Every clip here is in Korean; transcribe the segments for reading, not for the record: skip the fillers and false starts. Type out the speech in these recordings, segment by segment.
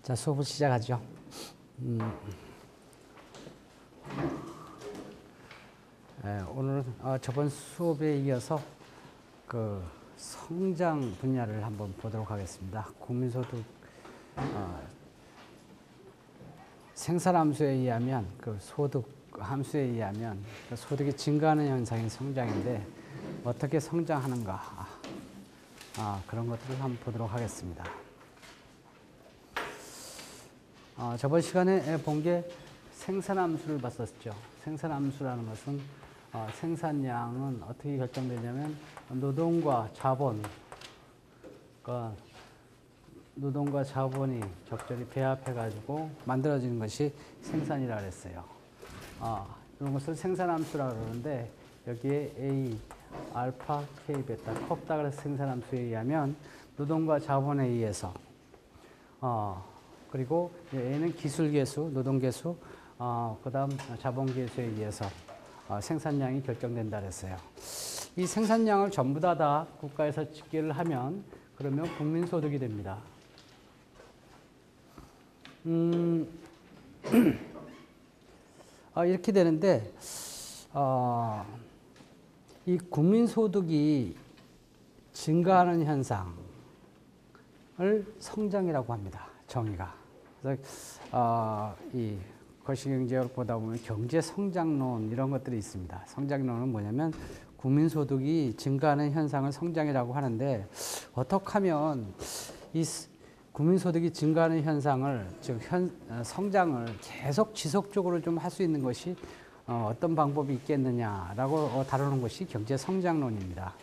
자, 수업을 시작하죠. 오늘은 저번 수업에 이어서 그 성장 분야를 한번 보도록 하겠습니다. 국민소득 생산함수에 의하면 그 소득 함수에 의하면 그 소득이 증가하는 현상인 성장인데 어떻게 성장하는가 그런 것들을 한번 보도록 하겠습니다. 저번 시간에 본 게 생산함수를 봤었죠. 생산함수라는 것은 생산량은 어떻게 결정되냐면 노동과 자본, 그러니까 노동과 자본이 적절히 배합해가지고 만들어지는 것이 생산이라고 그랬어요. 이런 것을 생산함수라고 그러는데 여기에 A, 알파, K, 베타, 컵다 그래서 생산함수에 의하면 노동과 자본에 의해서 그리고 A는 기술계수, 노동계수, 그 다음 자본계수에 의해서 생산량이 결정된다 그랬어요. 이 생산량을 전부 다 국가에서 집계를 하면 그러면 국민소득이 됩니다. 이렇게 되는데 이 국민소득이 증가하는 현상을 성장이라고 합니다. 정의가. 그래서 이 거시경제학을 보다 보면 경제성장론 이런 것들이 있습니다. 성장론은 뭐냐면 국민소득이 증가하는 현상을 성장이라고 하는데 어떻게 하면 이 국민소득이 증가하는 현상을 즉 성장을 계속 지속적으로 좀 할 수 있는 것이 어떤 방법이 있겠느냐라고 다루는 것이 경제성장론입니다.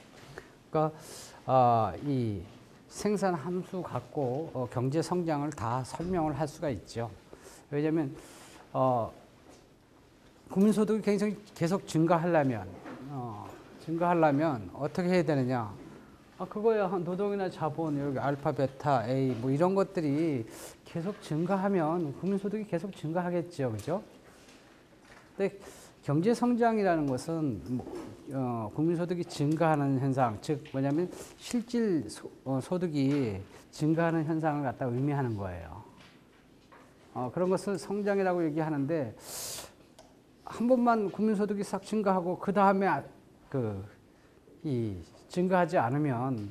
그러니까 이 생산 함수 갖고 경제 성장을 다 설명을 할 수가 있죠. 왜냐하면 국민소득이 굉장히 계속 증가하려면 어떻게 해야 되느냐? 그거야 노동이나 자본, 여기 알파, 베타, A 뭐 이런 것들이 계속 증가하면 국민소득이 계속 증가하겠죠, 그죠? 근데 경제 성장이라는 것은 국민소득이 증가하는 현상, 즉 뭐냐면 실질 소득이 증가하는 현상을 갖다 의미하는 거예요. 그런 것을 성장이라고 얘기하는데 한 번만 국민소득이 싹 증가하고 그 다음에 이 증가하지 않으면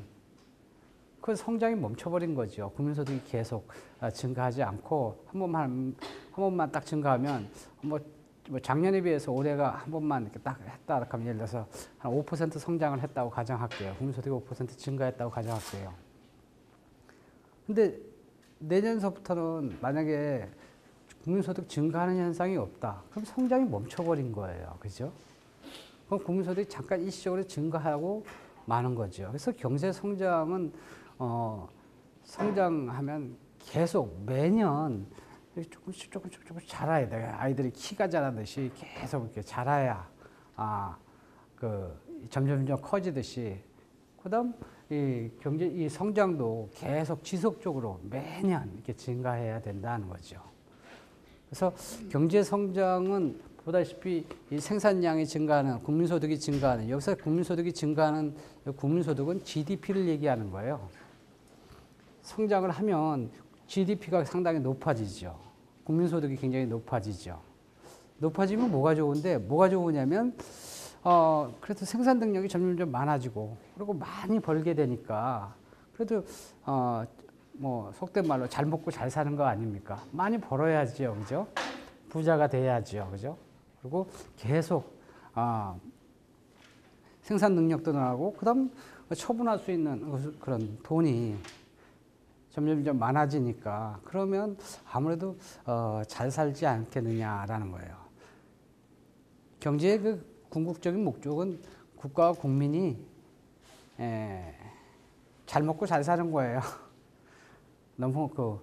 그 성장이 멈춰버린 거죠. 국민소득이 계속 증가하지 않고 한 번만 딱 증가하면 뭐 작년에 비해서 올해가 한 번만 이렇게 딱 했다 하면 예를 들어서 한 5% 성장을 했다고 가정할게요. 국민소득이 5% 증가했다고 가정할게요. 근데 내년서부터는 만약에 국민소득 증가하는 현상이 없다. 그럼 성장이 멈춰버린 거예요. 그죠? 그럼 국민소득이 잠깐 일시적으로 증가하고 마는 거죠. 그래서 경제 성장은 성장하면 계속 매년 조금씩 자라야 돼요. 아이들이 키가 자라듯이 계속 이렇게 자라야 점점 커지듯이 그다음 이 성장도 계속 지속적으로 매년 이렇게 증가해야 된다는 거죠. 그래서 경제 성장은 보다시피 이 생산량이 증가하는 국민소득이 증가하는 여기서 국민소득이 증가하는 국민소득은 GDP를 얘기하는 거예요. 성장을 하면 GDP가 상당히 높아지죠. 국민소득이 굉장히 높아지죠. 높아지면 뭐가 좋은데 뭐가 좋으냐면 그래도 생산 능력이 점점 많아지고 그리고 많이 벌게 되니까 그래도 뭐 속된 말로 잘 먹고 잘 사는 거 아닙니까? 많이 벌어야죠, 그죠? 부자가 돼야죠, 그죠? 그리고 계속 생산 능력도 나고 그다음 처분할 수 있는 그런 돈이 점점 많아지니까 그러면 아무래도 잘 살지 않겠느냐라는 거예요. 경제의 그 궁극적인 목적은 국가와 국민이 잘 먹고 잘 사는 거예요. 너무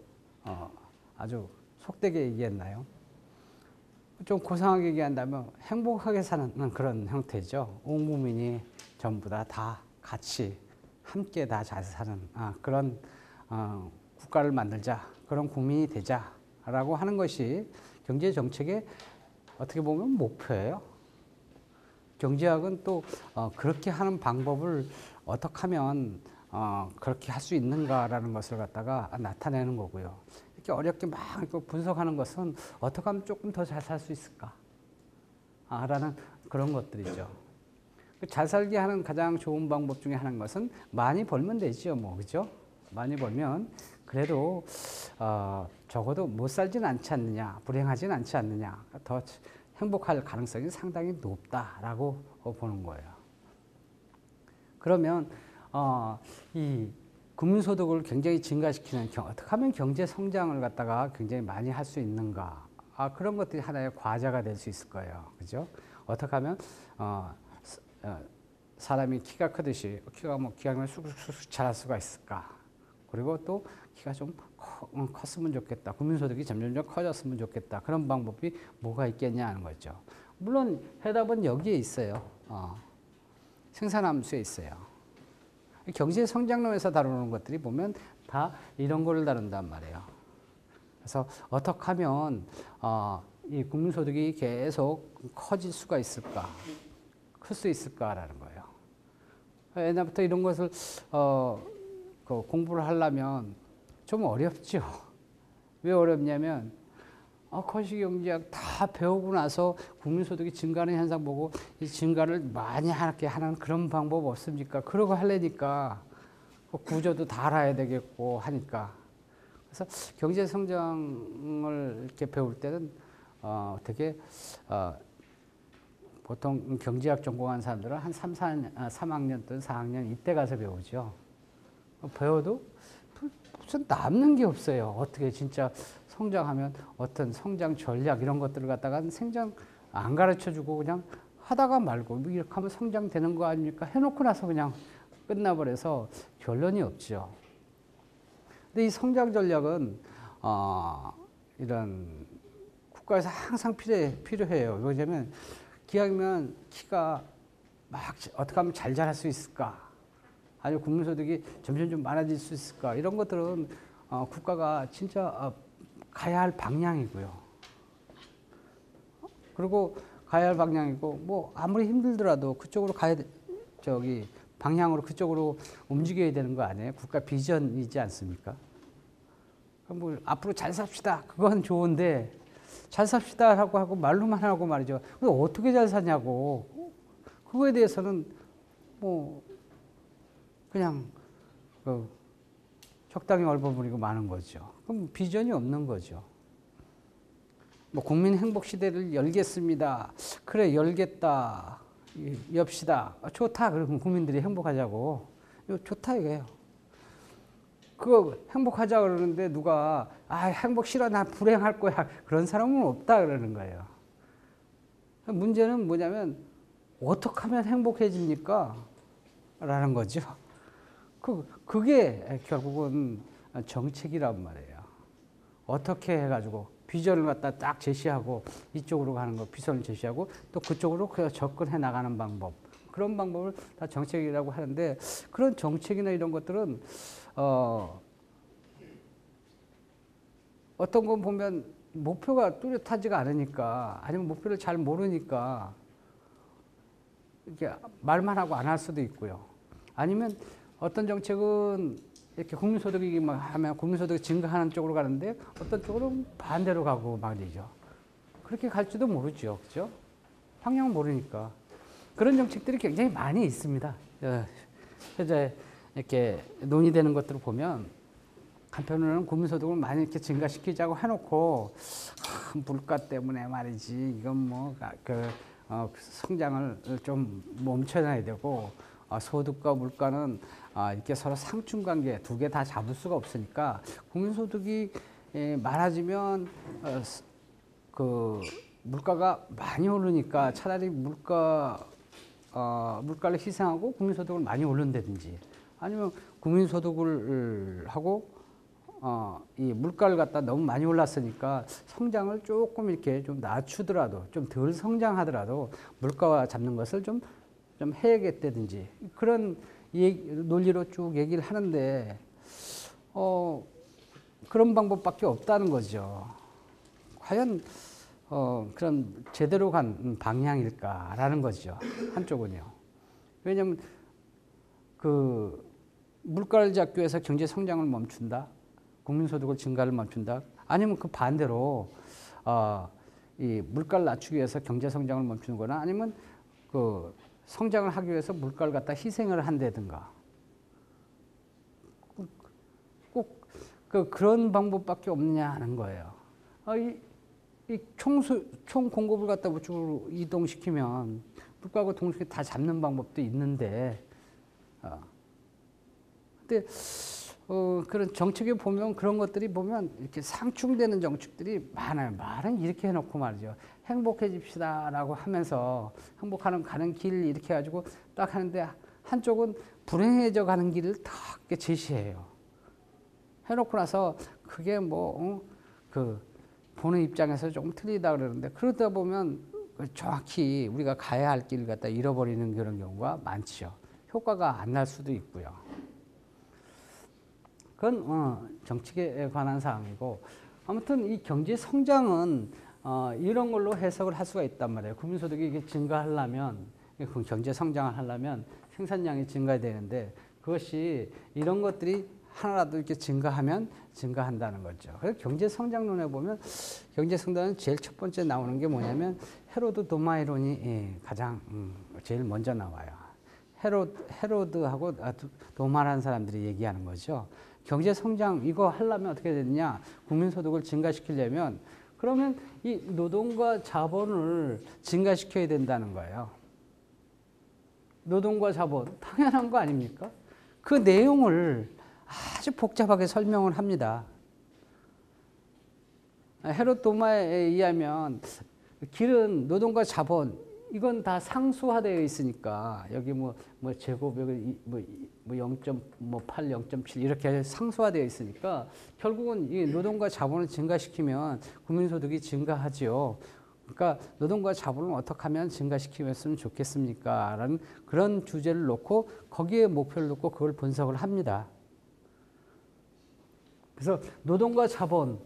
아주 속되게 얘기했나요? 좀 고상하게 얘기한다면 행복하게 사는 그런 형태죠. 온 국민이 전부 다 같이 함께 다 잘 사는 그런 국가를 만들자, 그런 국민이 되자라고 하는 것이 경제 정책의 어떻게 보면 목표예요. 경제학은 또 그렇게 하는 방법을 어떻게 하면 그렇게 할 수 있는가라는 것을 갖다가 나타내는 거고요. 이렇게 어렵게 막 이렇게 분석하는 것은 어떻게 하면 조금 더 잘 살 수 있을까? 라는 그런 것들이죠. 잘 살게 하는 가장 좋은 방법 중에 하나인 것은 많이 벌면 되죠, 뭐, 그죠? 많이 벌면 그래도 적어도 못 살진 않지 않느냐, 불행하진 않지 않느냐, 더 행복할 가능성이 상당히 높다라고 보는 거예요. 그러면 이 국민소득을 굉장히 증가시키는 어떻게 하면 경제 성장을 갖다가 굉장히 많이 할 수 있는가? 그런 것들이 하나의 과제가 될 수 있을 거예요, 그죠? 어떻게 하면 사람이 키가 크듯이 키가 쑥쑥 자랄 수가 있을까? 그리고 또 키가 좀 컸으면 좋겠다. 국민소득이 점점 커졌으면 좋겠다. 그런 방법이 뭐가 있겠냐 하는 거죠. 물론 해답은 여기에 있어요. 생산함수에 있어요. 경제 성장론에서 다루는 것들이 보면 다 이런 거를 다룬단 말이에요. 그래서 어떻게 하면 이 국민소득이 계속 커질 수가 있을까? 클 수 있을까라는 거예요. 옛날부터 이런 것을 공부를 하려면 좀 어렵죠. 왜 어렵냐면 거시경제학 다 배우고 나서 국민소득이 증가하는 현상 보고 이 증가를 많이 하게 하는 그런 방법 없습니까? 그러고 하려니까 구조도 다 알아야 되겠고 하니까. 그래서 경제 성장을 이렇게 배울 때는 되게 보통 경제학 전공한 사람들은 한 3학년 또는 4학년 이때 가서 배우죠. 배워도 무슨 남는 게 없어요. 어떻게 진짜 성장하면 어떤 성장 전략 이런 것들을 갖다가 생장 안 가르쳐 주고 그냥 하다가 말고 이렇게 하면 성장되는 거 아닙니까? 해놓고 나서 그냥 끝나버려서 결론이 없죠. 근데 이 성장 전략은 이런 국가에서 항상 필요해요. 왜냐하면 기왕이면 키가 막 어떻게 하면 잘 자랄 수 있을까? 아니면 국민소득이 점점 좀 많아질 수 있을까? 이런 것들은 국가가 진짜 가야 할 방향이고요. 그리고 가야 할 방향이고 뭐 아무리 힘들더라도 그쪽으로 방향으로 그쪽으로 움직여야 되는 거 아니에요? 국가 비전이지 않습니까? 뭐 앞으로 잘 삽시다. 그건 좋은데 잘 삽시다라고 하고 말로만 하고 말이죠. 근데 어떻게 잘 사냐고. 그거에 대해서는 뭐 그냥 적당히 얼버무리고 마는 거죠. 그럼 비전이 없는 거죠. 뭐 국민 행복 시대를 열겠습니다. 그래 열겠다. 엽시다. 좋다. 그러면 국민들이 행복하자고. 이거 좋다 이거예요. 그거 행복하자 그러는데 누가 행복 싫어 나 불행할 거야 그런 사람은 없다 그러는 거예요. 문제는 뭐냐면 어떻게 하면 행복해집니까? 라는 거죠. 그게 결국은 정책이란 말이에요. 어떻게 해가지고 비전을 갖다 딱 제시하고 이쪽으로 가는 거 비전을 제시하고 또 그쪽으로 접근해 나가는 방법 그런 방법을 다 정책이라고 하는데 그런 정책이나 이런 것들은 어떤 건 보면 목표가 뚜렷하지가 않으니까 아니면 목표를 잘 모르니까 이렇게 말만 하고 안 할 수도 있고요. 아니면 어떤 정책은 이렇게 국민소득이 하면 국민소득이 증가하는 쪽으로 가는데 어떤 쪽으로는 반대로 가고 말이죠. 그렇게 갈지도 모르죠. 그죠? 방향을 모르니까. 그런 정책들이 굉장히 많이 있습니다. 현재 이렇게 논의되는 것들을 보면 한편으로는 국민소득을 많이 이렇게 증가시키자고 해놓고 물가 때문에 말이지 이건 뭐 성장을 좀 멈춰놔야 되고 소득과 물가는 이렇게 서로 상충관계 두 개 다 잡을 수가 없으니까 국민소득이 많아지면 물가가 많이 오르니까 차라리 물가를 희생하고 국민소득을 많이 오른다든지 아니면 국민소득을 하고 이 물가를 갖다 너무 많이 올랐으니까 성장을 조금 이렇게 좀 낮추더라도 좀 덜 성장하더라도 물가와 잡는 것을 좀 해야겠다든지 그런 논리로 쭉 얘기를 하는데 그런 방법밖에 없다는 거죠. 과연 그런 제대로 간 방향일까라는 거죠. 한쪽은요. 왜냐하면 물가를 잡기 위해서 경제 성장을 멈춘다. 국민소득을 증가를 멈춘다. 아니면 그 반대로 이 물가를 낮추기 위해서 경제 성장을 멈추는 거나 아니면 그 성장을 하기 위해서 물가를 갖다 희생을 한다든가 꼭 그런 방법밖에 없느냐 하는 거예요. 이 총 공급을 갖다 우측으로 이동시키면 물가하고 동시에 다 잡는 방법도 있는데 근데 그런 정책에 보면 그런 것들이 보면 이렇게 상충되는 정책들이 많아요. 말은 이렇게 해놓고 말이죠. 행복해집시다라고 하면서 가는 길 이렇게 해가지고 딱 하는데 한쪽은 불행해져 가는 길을 딱 제시해요. 해놓고 나서 그게 보는 입장에서 조금 틀리다 그러는데 그러다 보면 정확히 우리가 가야 할 길을 갖다 잃어버리는 그런 경우가 많죠. 효과가 안 날 수도 있고요. 그건 정책에 관한 사항이고 아무튼 이 경제 성장은 이런 걸로 해석을 할 수가 있단 말이에요. 국민소득이 이게 증가하려면 경제 성장을 하려면 생산량이 증가해야 되는데 그것이 이런 것들이 하나라도 이렇게 증가하면 증가한다는 거죠. 그래서 경제 성장론에 보면 경제 성장은 제일 첫 번째 나오는 게 뭐냐면 헤로드 도마이론이 가장 제일 먼저 나와요. 헤로드하고 도마라는 사람들이 얘기하는 거죠. 경제 성장 이거 하려면 어떻게 되느냐? 국민소득을 증가시키려면 그러면 이 노동과 자본을 증가시켜야 된다는 거예요. 노동과 자본 당연한 거 아닙니까? 그 내용을 아주 복잡하게 설명을 합니다. 헤롯 도마에 의하면 길은 노동과 자본 이건 다 상수화되어 있으니까 여기 제곱이 0.8, 0.7 이렇게 상수화되어 있으니까 결국은 이 노동과 자본을 증가시키면 국민소득이 증가하죠. 그러니까 노동과 자본을 어떻게 하면 증가시키면 좋겠습니까? 라는 그런 주제를 놓고 거기에 목표를 놓고 그걸 분석을 합니다. 그래서 노동과 자본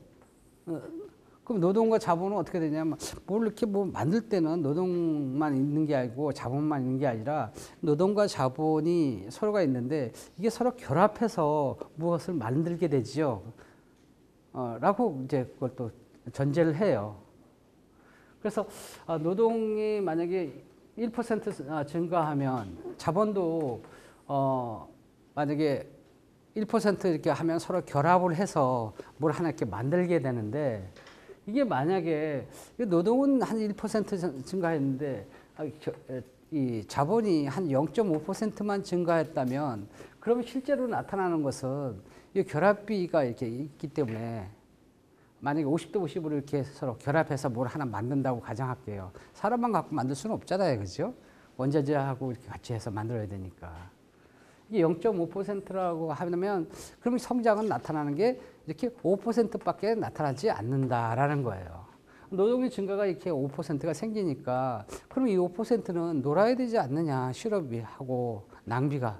그럼 노동과 자본은 어떻게 되냐면 뭘 이렇게 만들 때는 노동만 있는 게 아니고 자본만 있는 게 아니라 노동과 자본이 서로가 있는데 이게 서로 결합해서 무엇을 만들게 되죠. 라고 이제 그걸 또 전제를 해요. 그래서 노동이 만약에 1% 증가하면 자본도 만약에 1% 이렇게 하면 서로 결합을 해서 뭘 하나 이렇게 만들게 되는데 이게 만약에 노동은 한 1% 증가했는데 이 자본이 한 0.5%만 증가했다면 그러면 실제로 나타나는 것은 이 결합비가 이렇게 있기 때문에 만약에 50대 50으로 이렇게 서로 결합해서 뭘 하나 만든다고 가정할게요. 사람만 갖고 만들 수는 없잖아요. 그죠? 원자재하고 이렇게 같이 해서 만들어야 되니까. 이게 0.5%라고 하면 그럼 성장은 나타나는 게 이렇게 5%밖에 나타나지 않는다라는 거예요. 노동의 증가가 이렇게 5%가 생기니까 그럼 이 5%는 놀아야 되지 않느냐. 실업비하고 낭비가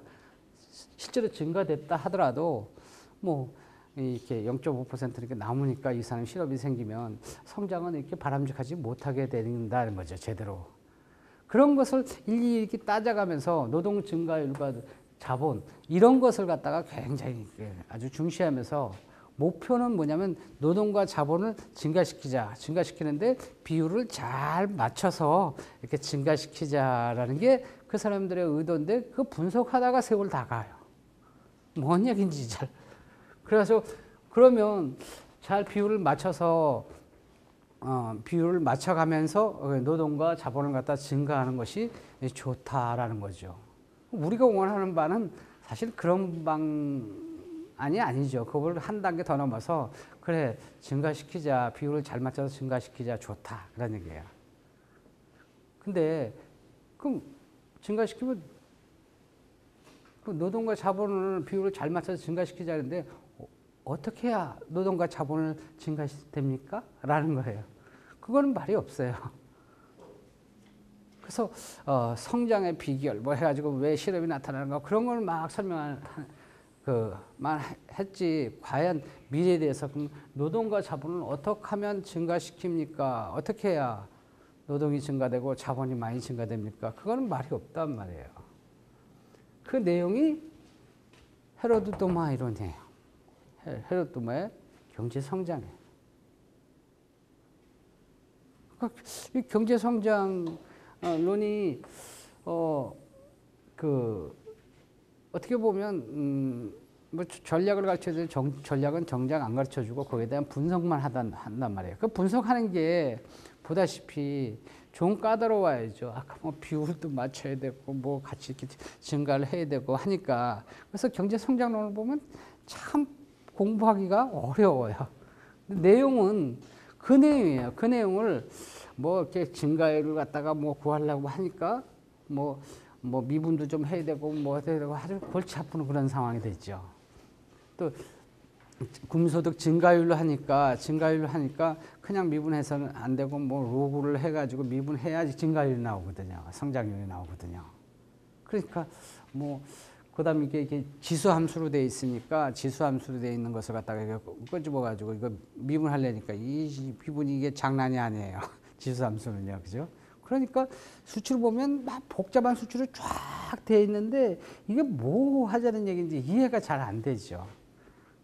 실제로 증가됐다 하더라도 이렇게 0.5% 이렇게 남으니까 이 사람 실업이 생기면 성장은 이렇게 바람직하지 못하게 된다는 거죠. 제대로. 그런 것을 일일이 이렇게 따져가면서 노동 증가율과 자본 이런 것을 갖다가 굉장히 아주 중시하면서 목표는 뭐냐면 노동과 자본을 증가시키는데 비율을 잘 맞춰서 이렇게 증가시키자라는 게 그 사람들의 의도인데 그 분석하다가 세월 다 가요. 뭔 얘기인지 잘. 그래서 그러면 잘 비율을 맞춰서 비율을 맞춰가면서 노동과 자본을 갖다 증가하는 것이 좋다라는 거죠. 우리가 원하는 바는 사실 그런 방안이 아니죠. 그걸 한 단계 더 넘어서 그래 증가시키자 비율을 잘 맞춰서 증가시키자 좋다 그런 얘기예요. 근데 그럼 증가시키면 그 노동과 자본을 비율을 잘 맞춰서 증가시키자는데 어떻게 해야 노동과 자본을 증가됩니까? 라는 거예요. 그거는 말이 없어요. 그래서 성장의 비결 해가지고 왜 실업이 나타나는가 그런 걸 막 설명만 했지 과연 미래에 대해서 노동과 자본을 어떻게 하면 증가시킵니까? 어떻게 해야 노동이 증가되고 자본이 많이 증가됩니까? 그거는 말이 없단 말이에요. 그 내용이 헤로드 도마 이론이에요. 헤로드 도마의 경제 성장이에요. 이 경제 성장론이 어떻게 보면 뭐 전략을 가르쳐도 전략은 정작 안 가르쳐주고 거기에 대한 분석만 한단 말이에요. 그 분석하는 게 보다시피 좀 까다로워야죠. 아까 뭐 비율도 맞춰야 되고 뭐 같이 이렇게 증가를 해야 되고 하니까. 그래서 경제 성장론을 보면 참 공부하기가 어려워요. 내용은 그 내용이에요. 그 내용을 뭐 이렇게 증가율을 갖다가 뭐 구하려고 하니까 뭐 미분도 좀 해야 되고 뭐 해야 되고 아주 골치 아픈 그런 상황이 되죠. 또 금소득 증가율로 하니까 그냥 미분해서는 안 되고 뭐 로그를 해가지고 미분해야지 증가율이 나오거든요. 성장률이 나오거든요. 그러니까 뭐 그다음 이게 지수 함수로 돼 있으니까 지수 함수로 돼 있는 것을 갖다가 끄집어 가지고 이거 미분하려니까 이 미분이 이게 장난이 아니에요. 지수 함수는요, 그죠? 그러니까 수치를 보면 막 복잡한 수치로 쫙 돼 있는데 이게 뭐 하자는 얘기인지 이해가 잘 안 되죠.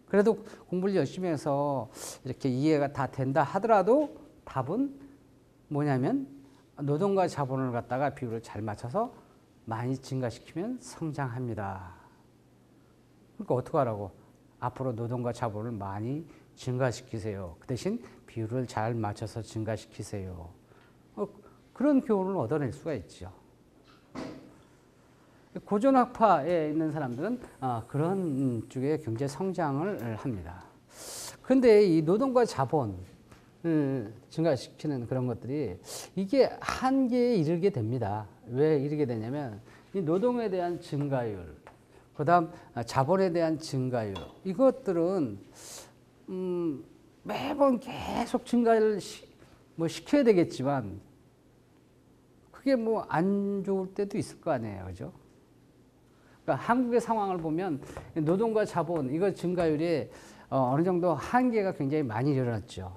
그래도 공부를 열심히 해서 이렇게 이해가 다 된다 하더라도 답은 뭐냐면 노동과 자본을 갖다가 비율을 잘 맞춰서 많이 증가시키면 성장합니다. 그러니까 어떻게 하라고? 앞으로 노동과 자본을 많이 증가시키세요. 그 대신 비율을 잘 맞춰서 증가시키세요. 그런 교훈을 얻어낼 수가 있죠. 고전학파에 있는 사람들은 그런 쪽의 경제 성장을 합니다. 그런데 이 노동과 자본을 증가시키는 그런 것들이 이게 한계에 이르게 됩니다. 왜 이르게 되냐면 이 노동에 대한 증가율, 그다음 자본에 대한 증가율, 이것들은 매번 계속 증가를 시켜야 되겠지만 그게 뭐 안 좋을 때도 있을 거 아니에요, 그죠? 그러니까 한국의 상황을 보면 노동과 자본 이거 증가율이 어느 정도 한계가 굉장히 많이 일어났죠.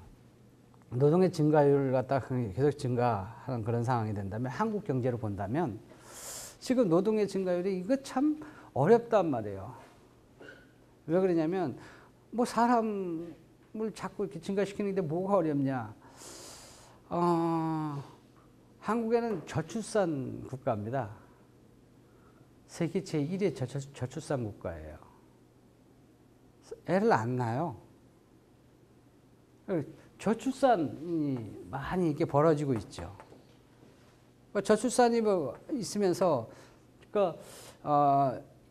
노동의 증가율을 갖다가 계속 증가하는 그런 상황이 된다면 한국 경제를 본다면 지금 노동의 증가율이 이거 참 어렵단 말이에요. 왜 그러냐면 뭐 사람을 자꾸 이렇게 증가시키는데 뭐가 어렵냐? 한국에는 저출산 국가입니다. 세계 제1의 저출산 국가예요. 애를 안 낳아요. 저출산이 많이 이렇게 벌어지고 있죠. 저출산이 뭐 있으면서, 그러니까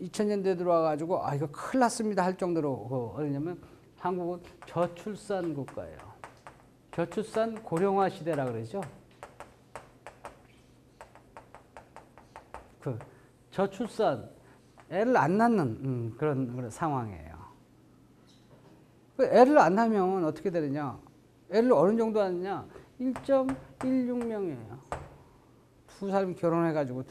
2000년대 들어와가지고 이거 큰일 났습니다 할 정도로 뭐냐면 한국은 저출산 국가예요. 저출산 고령화 시대라 그러죠. 저출산, 애를 안 낳는 그런 상황이에요. 애를 안 낳으면 어떻게 되느냐? 애를 어느 정도 낳느냐? 1.16명이에요. 두 사람이 결혼해가지고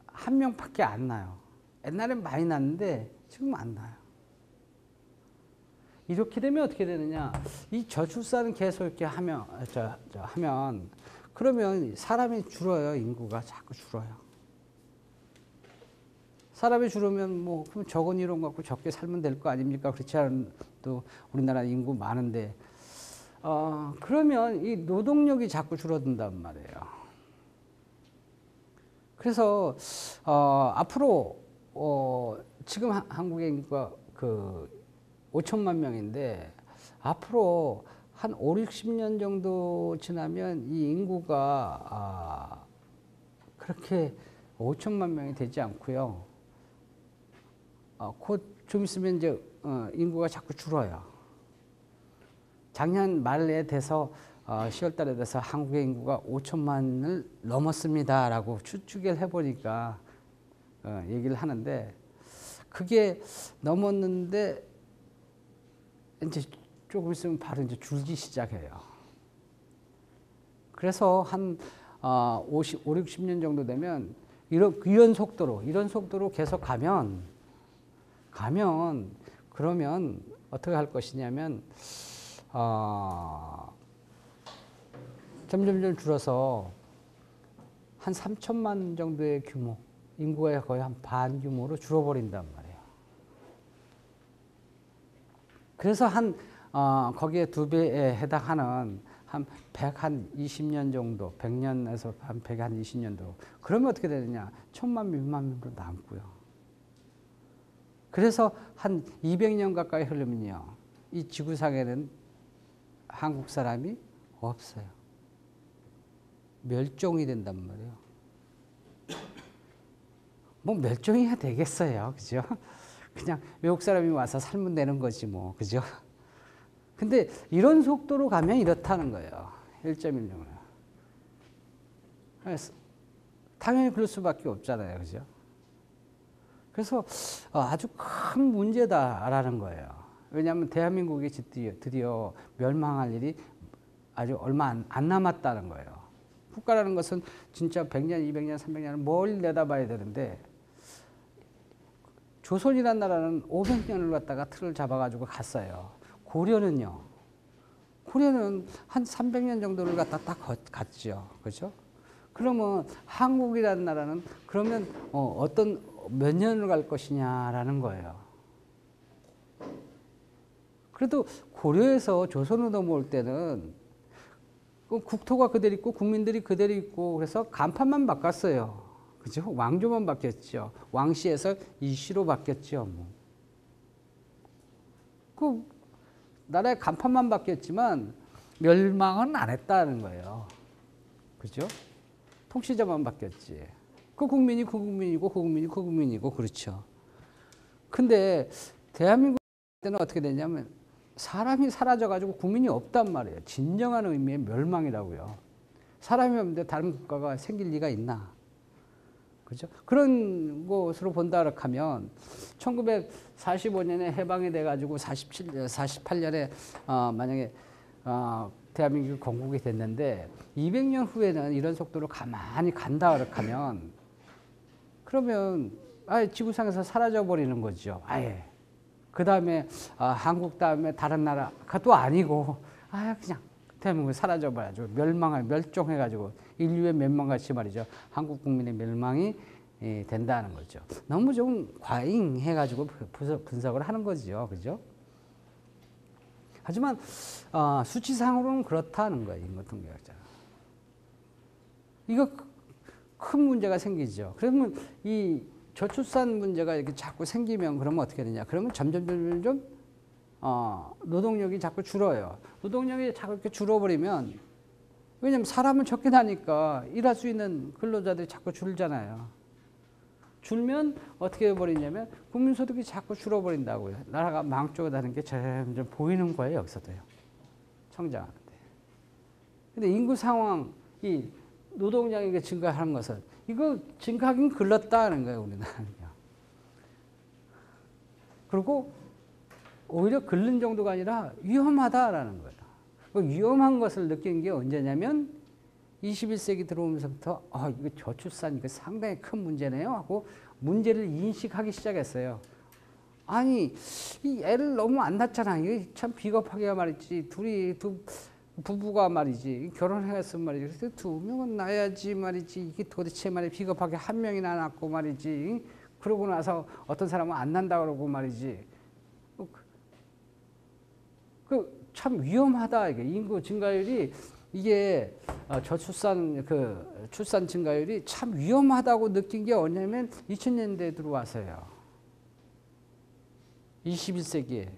한 명밖에 안 낳아요. 옛날엔 많이 낳는데 지금 안 낳아요. 이렇게 되면 어떻게 되느냐? 이 저출산을 계속 이렇게 하면 그러면 사람이 줄어요. 인구가 자꾸 줄어요. 사람이 줄으면 뭐 그럼 적은 이론 갖고 적게 살면 될 거 아닙니까? 그렇지 않아도 우리나라 인구 많은데 그러면 이 노동력이 자꾸 줄어든단 말이에요. 그래서 앞으로 지금 한국의 인구가 5천만 명인데 앞으로 한 5, 60년 정도 지나면 이 인구가 그렇게 5천만 명이 되지 않고요. 곧 좀 있으면 이제 인구가 자꾸 줄어요. 작년 말에 돼서 10월 달에 돼서 한국의 인구가 5천만을 넘었습니다라고 추측을 해보니까 얘기를 하는데 그게 넘었는데 이제 조금 있으면 바로 이제 줄기 시작해요. 그래서 한 5, 60년 정도 되면 이런 속도로 계속 그러면 어떻게 할 것이냐면 점점점 줄어서 한 3천만 정도의 규모, 인구가 거의 한 반 규모로 줄어버린단 말이에요. 그래서 거기에 2배에 해당하는 한 120년 정도, 100년에서 한 120년 정도. 그러면 어떻게 되느냐? 1000만 미만으로 남고요. 그래서 한 200년 가까이 흐르면요. 이 지구상에는 한국 사람이 없어요. 멸종이 된단 말이에요. 뭐 멸종해야 되겠어요. 그죠? 그냥 외국 사람이 와서 살면 되는 거지 뭐. 그죠? 근데 이런 속도로 가면 이렇다는 거예요. 1.16을. 당연히 그럴 수밖에 없잖아요. 그죠? 그래서 아주 큰 문제다라는 거예요. 왜냐하면 대한민국이 드디어 멸망할 일이 아주 얼마 안 남았다는 거예요. 국가라는 것은 진짜 100년, 200년, 300년을 멀리 내다봐야 되는데 조선이라는 나라는 500년을 갖다가 틀을 잡아가지고 갔어요. 고려는요. 고려는 한 300년 정도를 갖다 딱 갔죠. 그렇죠? 그러면 한국이라는 나라는 그러면 어떤 몇 년을 갈 것이냐라는 거예요. 그래도 고려에서 조선으로 넘어올 때는 국토가 그대로 있고 국민들이 그대로 있고 그래서 간판만 바꿨어요. 그죠? 왕조만 바뀌었죠. 왕씨에서 이씨로 바뀌었죠. 뭐. 그 나라의 간판만 바뀌었지만 멸망은 안 했다는 거예요. 그죠? 통치자만 바뀌었지. 그 국민이 그 국민이고 그 국민이 그 국민이고 그렇죠. 근데 대한민국 때는 어떻게 되냐면 사람이 사라져가지고 국민이 없단 말이에요. 진정한 의미의 멸망이라고요. 사람이 없는데 다른 국가가 생길 리가 있나? 그죠? 그런 것으로 본다 하면 1945년에 해방이 돼가지고 48년에 만약에 대한민국이 건국이 됐는데 200년 후에는 이런 속도로 가만히 간다 하면 그러면 아예 지구상에서 사라져 버리는 거죠. 아예. 그 다음에 한국 다음에 다른 나라가 또 아니고 그냥 대한민국이 사라져 버려가지고 멸종해가지고 인류의 멸망같이 말이죠. 한국 국민의 멸망이 된다는 거죠. 너무 좀 과잉해가지고 분석을 하는 거죠. 그죠? 하지만 수치상으로는 그렇다는 거예요. 인구통계학자. 이거 큰 문제가 생기죠. 그러면 이 저출산 문제가 이렇게 자꾸 생기면 그러면 어떻게 되냐? 그러면 점점 노동력이 자꾸 줄어요. 노동력이 자꾸 이렇게 줄어버리면 왜냐면 사람은 적게 나니까 일할 수 있는 근로자들이 자꾸 줄잖아요. 줄면 어떻게 해버리냐면 국민소득이 자꾸 줄어버린다고요. 나라가 망조하다는 게 점점 보이는 거예요. 여기서도요. 성장하는데. 근데 인구 상황, 이 노동량이 증가하는 것은 이거 증가하긴 글렀다는 거예요. 우리나라는요. 그리고 오히려 긁는 정도가 아니라 위험하다라는 거예요. 그 위험한 것을 느낀 게 언제냐면 21세기 들어오면서부터 이거 저출산 이거 상당히 큰 문제네요 하고 문제를 인식하기 시작했어요. 아니 이 애를 너무 안 낳잖아. 이게 참 비겁하게 말이지. 두 부부가 말이지 결혼했으면 말이지. 그래서 2명은 낳아야지 말이지. 이게 도대체 말이 비겁하게 1명이나 낳고 말이지. 그러고 나서 어떤 사람은 안 난다 그러고 말이지. 그 참 위험하다. 이게 인구 증가율이 이게 저출산 출산 증가율이 참 위험하다고 느낀 게 언제냐면 2000년대에 들어와서요. 21세기에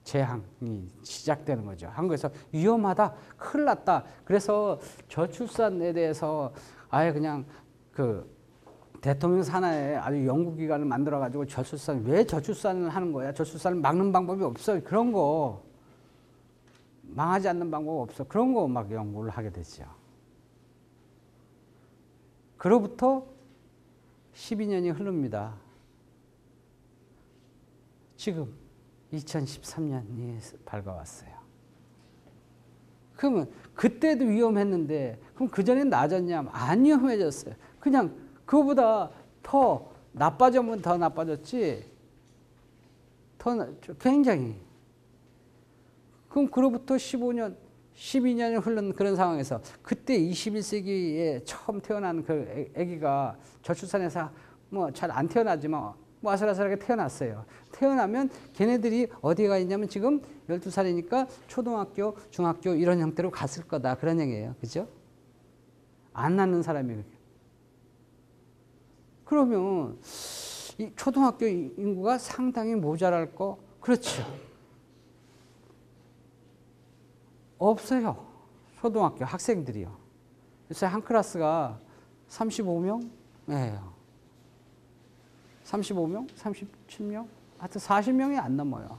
재앙이 시작되는 거죠. 한국에서 위험하다, 큰일 났다. 그래서 저출산에 대해서 아예 그냥 대통령 산하에 아주 연구기관을 만들어가지고 왜 저출산을 하는 거야? 저출산을 막는 방법이 없어. 그런 거. 망하지 않는 방법 없어. 그런 거 막 연구를 하게 됐죠. 그로부터 12년이 흐릅니다. 지금 2013년이 밝아왔어요. 그러면 그때도 위험했는데 그럼 그전에 나아졌냐? 안 위험해졌어요. 그냥 그거보다 더 나빠지면 더 나빠졌지. 굉장히. 그럼 그로부터 15년, 12년이 흐른 그런 상황에서 그때 21세기에 처음 태어난 그 아기가 저출산에서 뭐 잘 안 태어나지만 뭐 아슬아슬하게 태어났어요. 태어나면 걔네들이 어디에 가 있냐면 지금 12살이니까 초등학교, 중학교 이런 형태로 갔을 거다. 그런 얘기예요. 그죠? 안 낳는 사람이. 그러면 이 초등학교 인구가 상당히 모자랄 거? 그렇죠. 없어요. 초등학교 학생들이요. 요새 한 클래스가 35명? 네. 35명? 37명? 하여튼 40명이 안 넘어요.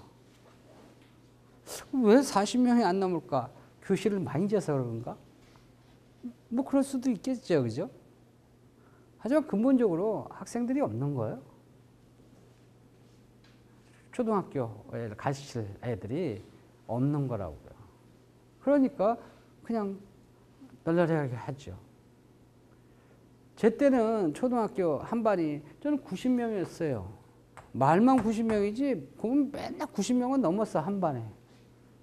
왜 40명이 안 넘을까? 교실을 많이 재서 그런가? 뭐 그럴 수도 있겠죠. 그죠? 하지만 근본적으로 학생들이 없는 거예요. 초등학교에 가르칠 애들이 없는 거라고요. 그러니까 그냥 널널하게 하죠. 제 때는 초등학교 한 반이 저는 90명이었어요. 말만 90명이지 보면 맨날 90명은 넘었어 한 반에.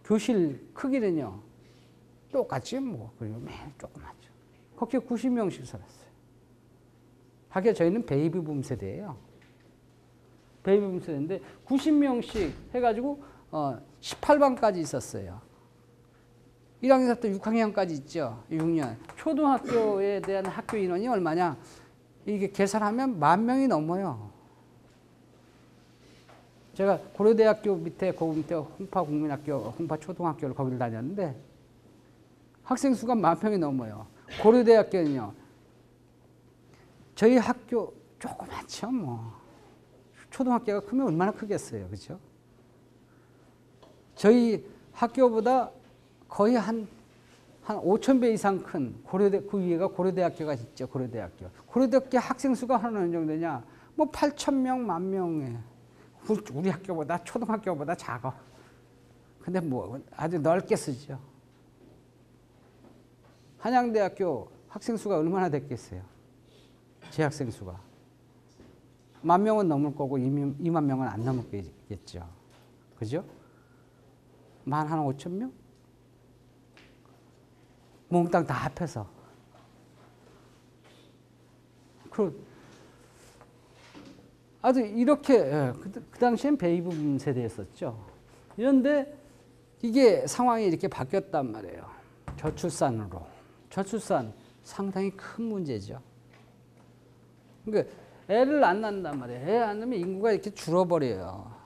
교실 크기는요. 똑같지 뭐. 그리고 매일 조그맣죠. 거기에 90명씩 살았어요. 하기야 저희는 베이비붐 세대예요. 베이비붐 세대인데 90명씩 해가지고 18반까지 있었어요. 1학년부터 6학년까지 있죠. 6년. 초등학교에 대한 학교 인원이 얼마냐? 이게 계산하면 10,000명이 넘어요. 제가 고려대학교 밑에 그 밑에 홍파국민학교, 홍파초등학교를 거기를 다녔는데 학생 수가 10,000명이 넘어요. 고려대학교는요. 저희 학교 조그맣죠, 뭐. 초등학교가 크면 얼마나 크겠어요, 그렇죠? 저희 학교보다 거의 한 5,000배 이상 큰 고려대, 그 위에가 고려대학교가 있죠, 고려대학교. 고려대학교 학생 수가 어느 정도냐? 뭐 8,000명, 10,000명에. 우리 학교보다, 초등학교보다 작아. 근데 뭐 아주 넓게 쓰죠. 한양대학교 학생 수가 얼마나 됐겠어요? 재학생 수가. 10,000명은 넘을 거고 20,000명은 안 넘겠죠. 그죠? 한 5,000명? 몽땅 다 합해서. 아주 이렇게, 그 당시엔 베이비붐 세대였었죠. 그런데 이게 상황이 이렇게 바뀌었단 말이에요. 저출산으로. 저출산 상당히 큰 문제죠. 그러니까 애를 안 낳는단 말이에요. 애 안 낳으면 인구가 이렇게 줄어버려요.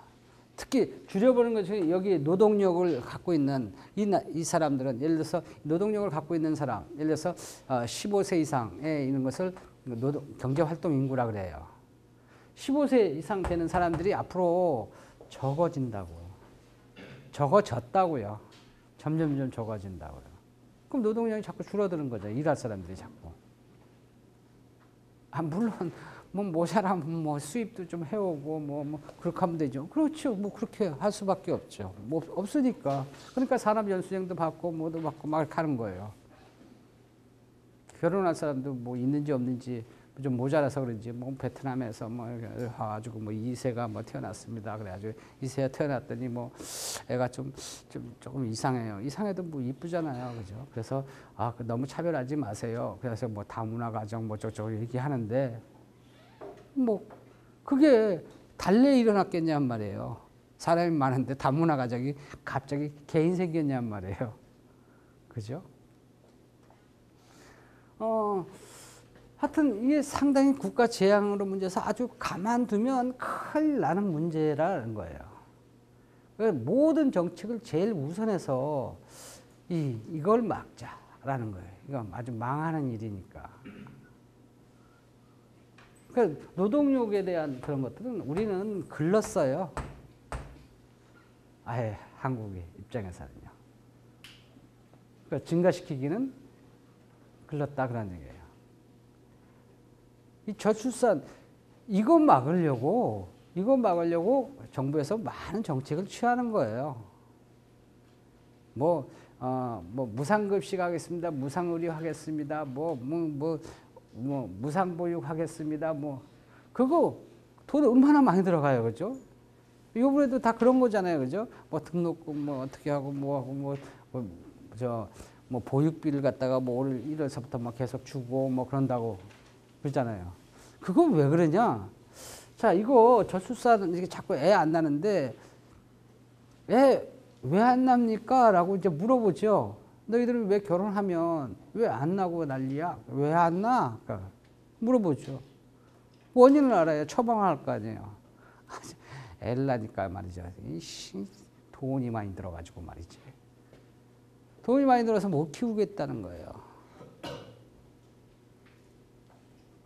특히 줄여버리는 것 중에 여기 노동력을 갖고 있는 이 사람들은 예를 들어서 노동력을 갖고 있는 사람, 예를 들어서 15세 이상에 있는 것을 경제활동 인구라 그래요. 15세 이상 되는 사람들이 앞으로 적어진다고. 적어졌다고요. 점점 적어진다고요. 그럼 노동력이 자꾸 줄어드는 거죠. 일할 사람들이 자꾸. 물론 뭐 모자라면 뭐 수입도 좀 해오고 뭐 그렇게 하면 되죠. 그렇죠. 뭐 그렇게 할 수밖에 없죠. 뭐 없으니까. 그러니까 산업연수생도 받고 뭐도 받고 막 가는 거예요. 결혼할 사람도 뭐 있는지 없는지 좀 모자라서 그런지 뭐 베트남에서 뭐 와가지고 뭐 2세가 뭐 태어났습니다. 그래가지고 2세가 태어났더니 뭐 애가 조금 이상해요. 이상해도 뭐 이쁘잖아요, 그죠? 그래서 너무 차별하지 마세요. 그래서 뭐 다문화 가정 뭐 저쪽 얘기하는데 뭐 그게 달래 일어났겠냔 말이에요. 사람이 많은데 다문화 가정이 갑자기 개인 생겼냔 말이에요. 그죠? 하여튼 이게 상당히 국가 재앙으로 문제에서 아주 가만두면 큰일 나는 문제라는 거예요. 모든 정책을 제일 우선해서 이걸 막자라는 거예요. 이거 아주 망하는 일이니까. 그러니까 노동력에 대한 그런 것들은 우리는 글렀어요. 아예 한국의 입장에서는요. 그러니까 증가시키기는 글렀다 그런 얘기예요. 이 저출산 이거 막으려고 정부에서 많은 정책을 취하는 거예요. 뭐 무상급식 하겠습니다. 무상의료 하겠습니다. 무상보육 하겠습니다. 그거 돈 얼마나 많이 들어가요, 그죠? 이번에도 다 그런 거잖아요, 그죠? 뭐 등록금 어떻게 하고 보육비를 갖다가 올 1월서부터 막 계속 주고 그런다고 그러잖아요. 그건 왜 그러냐? 자, 이거 저출산 이게 자꾸 애 안 나는데 애 왜 안 납니까? 라고 이제 물어보죠. 너희들은 왜 결혼하면 왜 안 나고 난리야? 왜 안 나? 그러니까 물어보죠. 원인을 알아야 처방할 거 아니에요. 애를 낳으니까 말이죠. 돈이 많이 들어가지고 말이지. 돈이 많이 들어서 못 키우겠다는 거예요.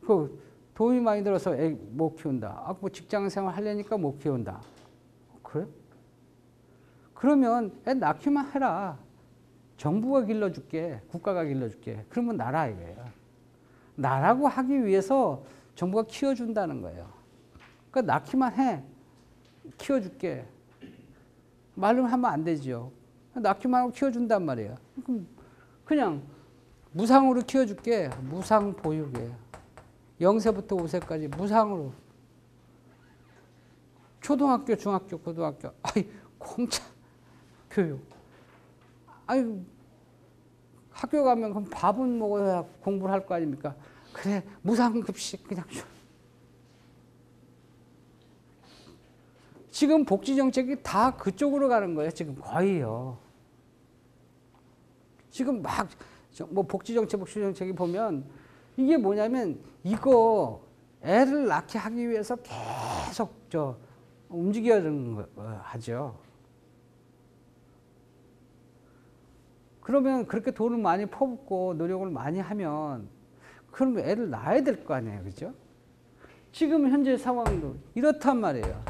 그 돈이 많이 들어서 애 못 키운다. 아, 뭐 직장 생활 하려니까 못 키운다. 그래? 그러면 애 낳기만 해라. 정부가 길러줄게. 국가가 길러줄게. 그러면 나라 이거예요. 나라고 하기 위해서 정부가 키워준다는 거예요. 그러니까 낳기만 해. 키워줄게. 말로 하면 안 되죠. 낳기만 하고 키워준단 말이에요. 그냥 무상으로 키워줄게. 무상 보육이에요. 0세부터 5세까지 무상으로. 초등학교, 중학교, 고등학교. 아이, 공짜 교육. 아이, 학교 가면 그럼 밥은 먹어야 공부를 할 거 아닙니까? 그래, 무상급식 그냥 줘. 지금 복지정책이 다 그쪽으로 가는 거예요. 지금 거의요. 지금 막, 뭐 복지정책이 보면 이게 뭐냐면 이거 애를 낳게 하기 위해서 계속 움직여야 하죠. 그러면 그렇게 돈을 많이 퍼붓고 노력을 많이 하면 그러면 애를 낳아야 될 거 아니에요. 그죠? 지금 현재 상황도 이렇단 말이에요.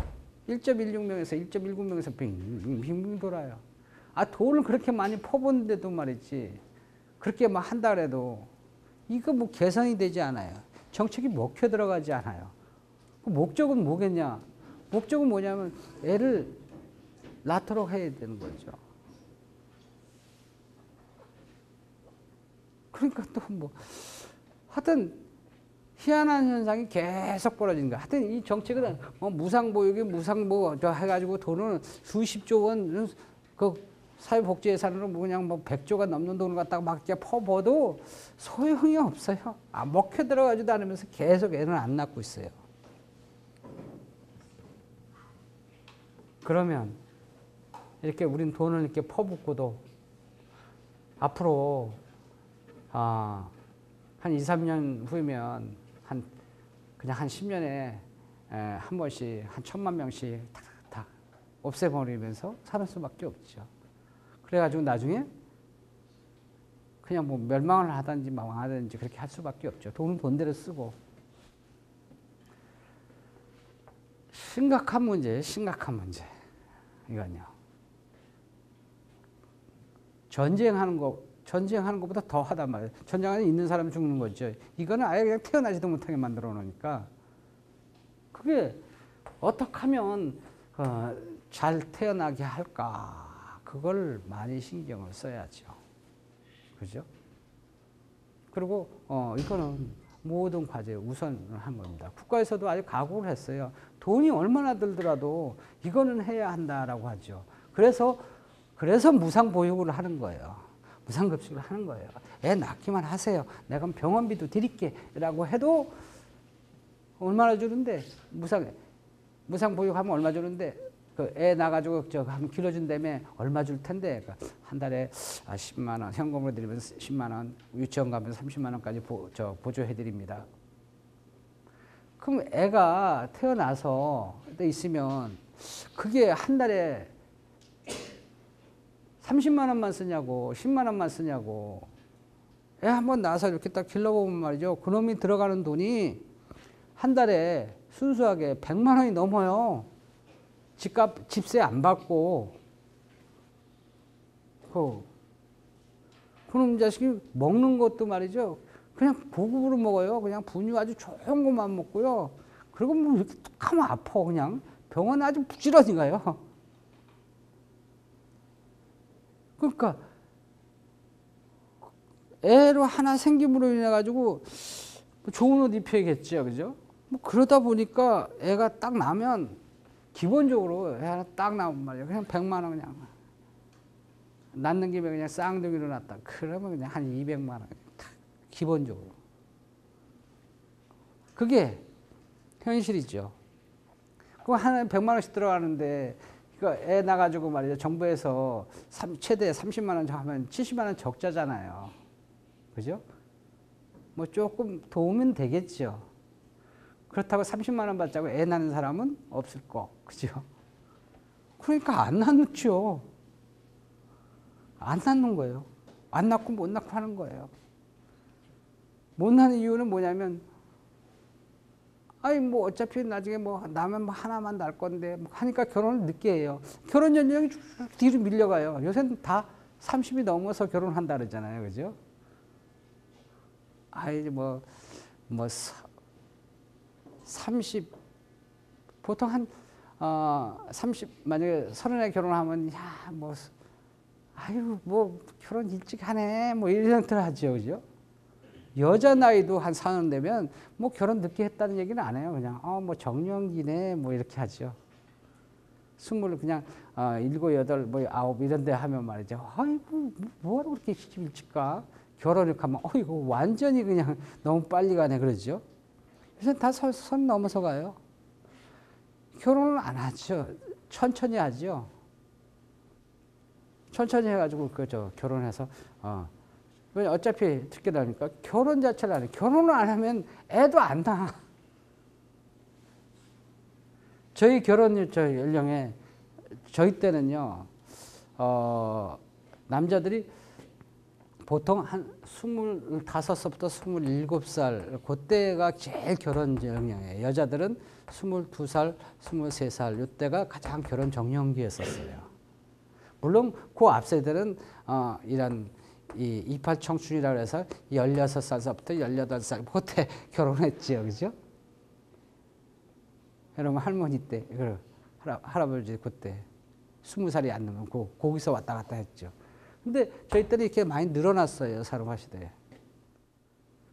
1.16명에서 1.19명에서 빙빙 돌아요. 아, 돈을 그렇게 많이 퍼붓는데도 말이지. 그렇게 막 한다 그래도 이거 뭐 개선이 되지 않아요. 정책이 먹혀 들어가지 않아요. 그 목적은 뭐겠냐? 목적은 뭐냐면 애를 낳도록 해야 되는 거죠. 그러니까 또 뭐 하여튼 희한한 현상이 계속 벌어지는 거야. 하여튼 이 정책은 무상보육에 무상보 해가지고 돈을 수십조 원 그 사회복지 예산으로 그냥 뭐 100조가 넘는 돈을 갖다가 막 퍼부어도 소용이 없어요. 먹혀 들어가지도 않으면서 계속 애는 안 낳고 있어요. 그러면 이렇게 우린 돈을 이렇게 퍼붓고도 앞으로 한 2, 3년 후면 그냥 한 10년에 한 번씩 한 1,000만 명씩 다 없애버리면서 사는 수밖에 없죠. 그래가지고 나중에 그냥 뭐 멸망을 하든지 망하든지 그렇게 할 수밖에 없죠. 돈은 돈대로 쓰고. 심각한 문제. 이건요. 전쟁하는 것보다 더 하단 말이에요. 전쟁 안에 있는 사람이 죽는 거죠. 이거는 아예 그냥 태어나지도 못하게 만들어 놓으니까. 그게 어떻게 하면 잘 태어나게 할까? 그걸 많이 신경을 써야죠. 그죠? 그리고 이거는 모든 과제에 우선을 한 겁니다. 국가에서도 아주 각오를 했어요. 돈이 얼마나 들더라도 이거는 해야 한다라고 하죠. 그래서 무상보육을 하는 거예요. 무상급식을 하는 거예요. 애 낳기만 하세요. 내가 병원비도 드릴게. 라고 해도 얼마나 주는데 무상보육하면 얼마 주는데 그 애 낳아가지고 한번 길러준다며 얼마 줄 텐데 한 달에 10만 원 현금으로 드리면 10만 원 유치원 가면 30만 원까지 보조해 드립니다. 그럼 애가 태어나서 있으면 그게 한 달에 30만 원만 쓰냐고 10만 원만 쓰냐고 애 한번 낳아서 이렇게 딱 길러보면 말이죠. 그놈이 들어가는 돈이 한 달에 순수하게 100만 원이 넘어요. 집값, 집세 안 받고, 그놈 자식이 먹는 것도 말이죠. 그냥 고급으로 먹어요. 그냥 분유 아주 좋은 것만 먹고요. 그리고 뭐 이렇게 툭 하면 아파, 그냥. 병원에 아주 부지런히 가요. 그러니까, 애로 하나 생김으로 인해가지고 좋은 옷 입혀야겠죠. 그죠? 뭐 그러다 보니까 애가 딱 나면 기본적으로 애 하나 딱 나오면 말이에요. 그냥 100만 원 그냥. 낳는 김에 그냥 쌍둥이로 낳았다. 그러면 그냥 한 200만 원. 딱 기본적으로. 그게 현실이죠. 그거 하나에 100만 원씩 들어가는데 이거 애 낳아가지고 말이죠. 정부에서 최대 30만 원 하면 70만 원 적자잖아요. 그죠? 뭐 조금 도우면 되겠죠. 그렇다고 30만 원 받자고 애 낳는 사람은 없을 거. 그죠? 그러니까 안 낳죠. 안 낳는 거예요. 안 낳고 못 낳고 하는 거예요. 못 낳는 이유는 뭐냐면 아니 뭐 어차피 나중에 뭐 나면 뭐 하나만 낳을 건데 뭐 하니까 결혼을 늦게 해요. 결혼 연령이 쭉 뒤로 밀려가요. 요새는 다 30이 넘어서 결혼한다 그러잖아요. 그죠? 아이 뭐 30 보통 한 30 만약에 30에 결혼하면 야 뭐 아유 뭐 결혼 일찍 하네 뭐 이런 생각들 하죠. 그죠? 여자 나이도 한 40 되면 뭐 결혼 늦게 했다는 얘기는 안 해요. 그냥 뭐 정년기네 뭐 이렇게 하죠. 20 그냥 7, 8, 뭐 9 이런 데 하면 말이죠. 아이고 뭐하러 그렇게 시집 일찍 가? 결혼을 하면 이거 완전히 그냥 너무 빨리 가네 그러죠. 요새 다 선 넘어서 가요. 결혼을 안 하죠. 천천히 하죠. 천천히 해가지고 결혼해서 어차피 듣게 되니까 결혼 자체를 안 해. 결혼을 안 하면 애도 안 낳아. 저희 결혼 연령에 저희 때는요. 남자들이 보통 한 25살부터 27살 그때가 제일 결혼 연령이에요. 여자들은 22살, 23살 이때가 가장 결혼 정년기였었어요. 물론 그 앞 세대는 이런 이 28 청춘이라고 해서 16살서부터 18살 그때 결혼했지요. 그죠? 여러분 할머니 때, 할아버지 그때 20살이 안 되면 거기서 왔다 갔다 했죠. 근데 저희 때는 이렇게 많이 늘어났어요. 산업화 시대에.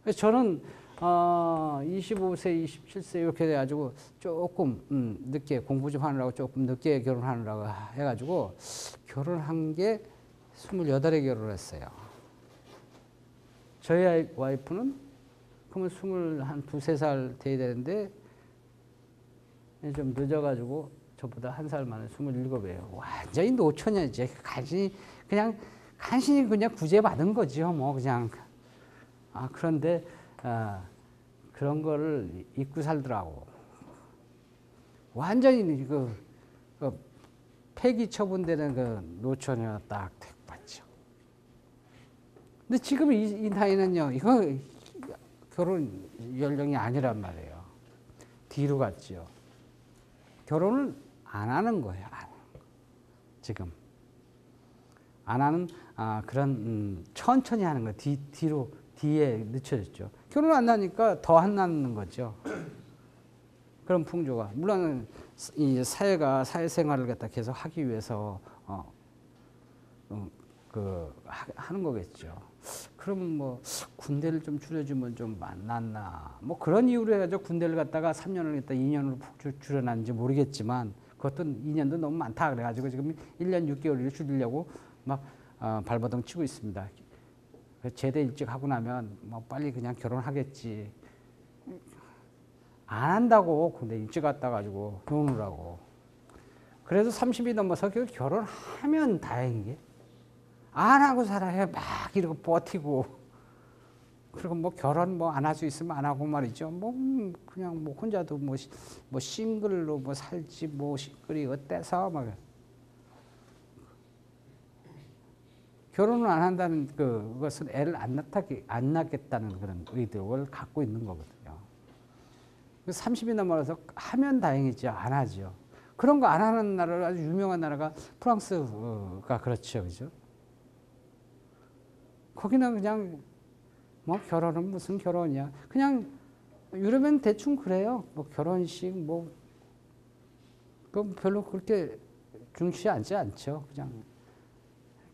그래서 저는 25세, 27세 이렇게 돼가지고 조금 늦게 공부 좀 하느라고 조금 늦게 결혼하느라고 해가지고 결혼한 게 28에 결혼했어요. 저희 와이프는 그러면 한 2, 3살 돼야 되는데 좀 늦어가지고 저보다 한 살 많은 27이에요. 완전히 노처녀 이제 간신히 그냥 구제받은 거죠. 뭐 그냥 그런데 그런 거를 잊고 살더라고. 완전히 그 폐기 처분되는 그 노처녀 딱 봤죠. 근데 지금 이 나이는요, 이거 결혼 연령이 아니란 말이에요. 뒤로 갔죠. 결혼을 안 하는 거예요. 지금 안 하는 그런 천천히 하는 거 뒤에 늦춰졌죠. 결혼 안 하니까 더 안 낳는 거죠. 그런 풍조가 물론 이 사회생활을 갖다 계속 하기 위해서 하는 거겠죠. 그럼 뭐 군대를 좀 줄여주면 좀 낫나 뭐 그런 이유로 해가지고 군대를 갖다가 3년을 했다 2년으로 푹 줄여놨는지 모르겠지만 그것도 2년도 너무 많다 그래가지고 지금 1년 6개월을 줄이려고 막 발버둥 치고 있습니다. 제대 일찍 하고 나면 뭐 빨리 그냥 결혼하겠지. 안 한다고 군대 일찍 갔다 가지고 노느라고. 그래도 30이 넘어서 결혼하면 다행인 게 안 하고 살아야 막 이러고 버티고 그리고 뭐 결혼 뭐 안 할 수 있으면 안 하고 말이죠. 뭐 그냥 뭐 혼자도 뭐 싱글로 뭐 살지 뭐 싱글이 어때서 막 결혼을 안 한다는 그것은 애를 안 낳겠다는 그런 의도를 갖고 있는 거거든요. 30이 넘어서 하면 다행이죠. 안 하죠. 그런 거 안 하는 나라가 아주 유명한 나라가 프랑스가 그렇죠. 그죠? 거기는 그냥 뭐 결혼은 무슨 결혼이야. 그냥 유럽은 대충 그래요. 뭐 결혼식 뭐 별로 그렇게 중시하지 않죠. 그냥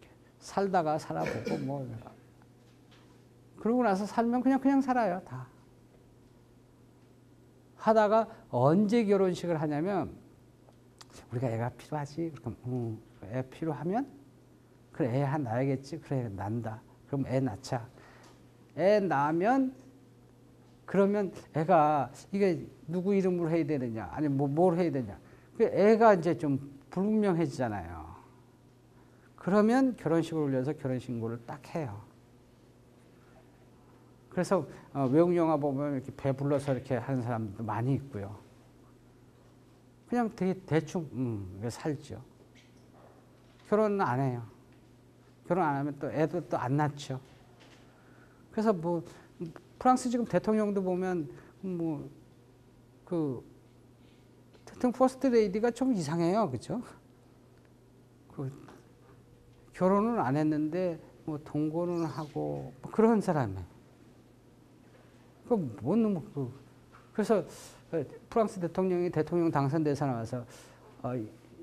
이렇게 살다가 살아보고 뭐 그러고 나서 살면 그냥 살아요. 다. 하다가 언제 결혼식을 하냐면 우리가 애가 필요하지. 그럼 애 필요하면 그래 애 한 낳아야겠지. 그래 난다. 그럼 애 낳자. 애 낳으면 그러면 애가 이게 누구 이름으로 해야 되느냐 아니 뭘 해야 되냐 그 애가 이제 좀 불분명해지잖아요. 그러면 결혼식을 올려서 결혼신고를 딱 해요. 그래서 외국 영화 보면 이렇게 배불러서 이렇게 하는 사람도 많이 있고요. 그냥 되게 대충 살죠. 결혼은 안 해요. 결혼 안 하면 또 애도 또 안 낳죠. 그래서 뭐 프랑스 지금 대통령도 보면 뭐 그 대통령 퍼스트 레이디가 좀 이상해요, 그렇죠? 그 결혼은 안 했는데 뭐 동거는 하고 뭐 그런 사람이에요. 그래서 프랑스 대통령이 대통령 당선돼서 나와서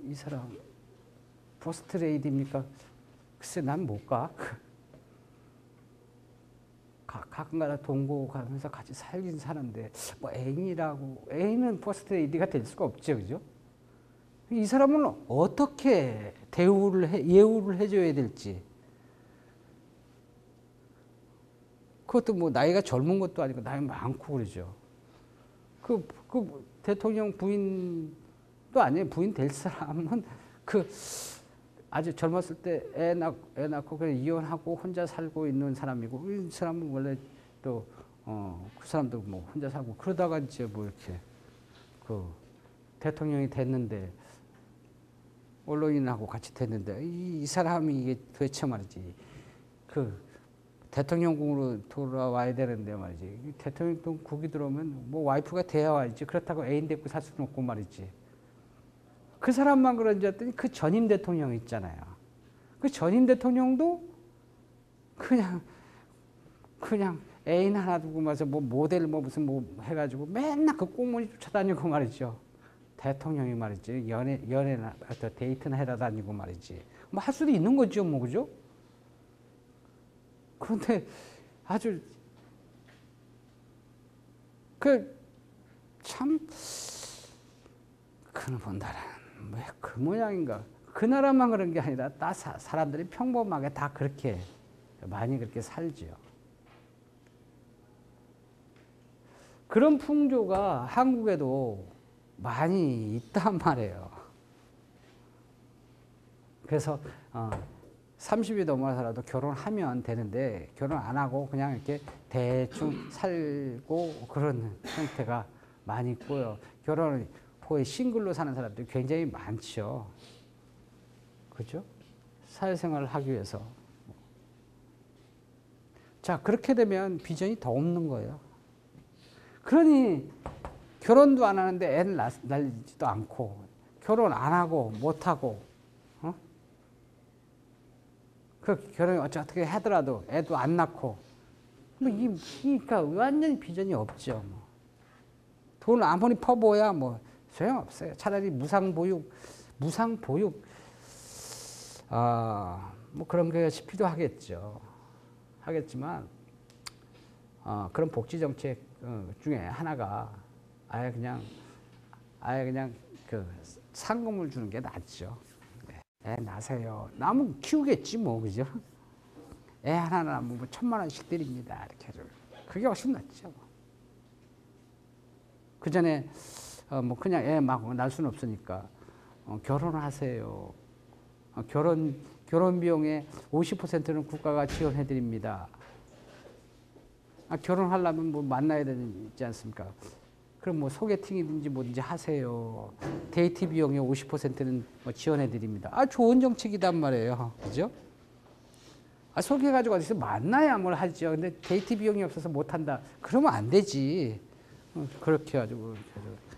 이 사람 퍼스트 레이디입니까? 글쎄 난 못 가. 가끔가다 동거 가면서 같이 살긴 사는데 뭐 애인은 퍼스트 레이디가 될 수가 없죠, 그죠? 이 사람은 어떻게 예우를 해줘야 될지. 그것도 뭐 나이가 젊은 것도 아니고 나이 많고 그러죠. 그 대통령 부인도 아니에요. 부인 될 사람은 아주 젊었을 때 애 낳고 그래 이혼하고 혼자 살고 있는 사람이고 이 사람은 원래 또 그 사람도 뭐 혼자 살고 그러다가 이제 뭐 이렇게 그 대통령이 됐는데 언론인하고 같이 됐는데 이 사람이 이게 도대체 말이지 대통령궁으로 돌아와야 되는데 말이지 대통령궁이 들어오면 뭐 와이프가 돼야 와야지 그렇다고 애인 데리고 살 수는 없고 말이지. 그 사람만 그런지 알았더니 그 전임 대통령 있잖아요. 그 전임 대통령도 그냥 애인 하나 두고 마서 뭐 모델 뭐 무슨 뭐 해가지고 맨날 그 꽁무니 쫓아다니고 말이죠. 대통령이 말이지 연애나 데이트나 해다 다니고 말이지. 뭐 할 수도 있는 거죠, 뭐 그죠? 그런데 아주 참 그놈 나라는 왜 그 모양인가? 그 나라만 그런 게 아니라 다 사람들이 평범하게 다 그렇게 많이 그렇게 살죠. 그런 풍조가 한국에도 많이 있단 말이에요. 그래서 30이 넘어서라도 결혼하면 되는데 결혼 안 하고 그냥 이렇게 대충 살고 그런 형태가 많이 있고요. 결혼을 거의 싱글로 사는 사람들이 굉장히 많죠. 그죠? 사회생활을 하기 위해서. 자, 그렇게 되면 비전이 더 없는 거예요. 그러니 결혼도 안 하는데 애를 낳지도 않고 결혼 안 하고 못 하고 그 결혼 어떻게 하더라도 애도 안 낳고 뭐 그러니까 완전히 비전이 없죠. 뭐. 돈 아무리 퍼부어야 뭐 소용없어요. 차라리 무상보육 뭐 그런 것이 필요하겠죠. 하겠지만 그런 복지 정책 중에 하나가 아예 그냥 그 상금을 주는 게 낫죠. 애 낳으세요. 낳으면 키우겠지 뭐 그죠? 애 하나 낳으면 뭐 1,000만 원씩 드립니다. 이렇게 해서 그게 훨씬 낫죠. 그 전에 뭐 그냥 애 막 낳을 수는 없으니까 결혼하세요. 결혼 비용의 50%는 국가가 지원해 드립니다. 결혼하려면 뭐 만나야 되지 않습니까? 그럼 뭐 소개팅이든지 뭐든지 하세요. 데이트 비용의 50%는 뭐 지원해 드립니다. 좋은 정책이단 말이에요. 그죠? 소개해가지고 어디서 만나야 뭘 하죠. 근데 데이트 비용이 없어서 못 한다. 그러면 안 되지. 그렇게 해가지고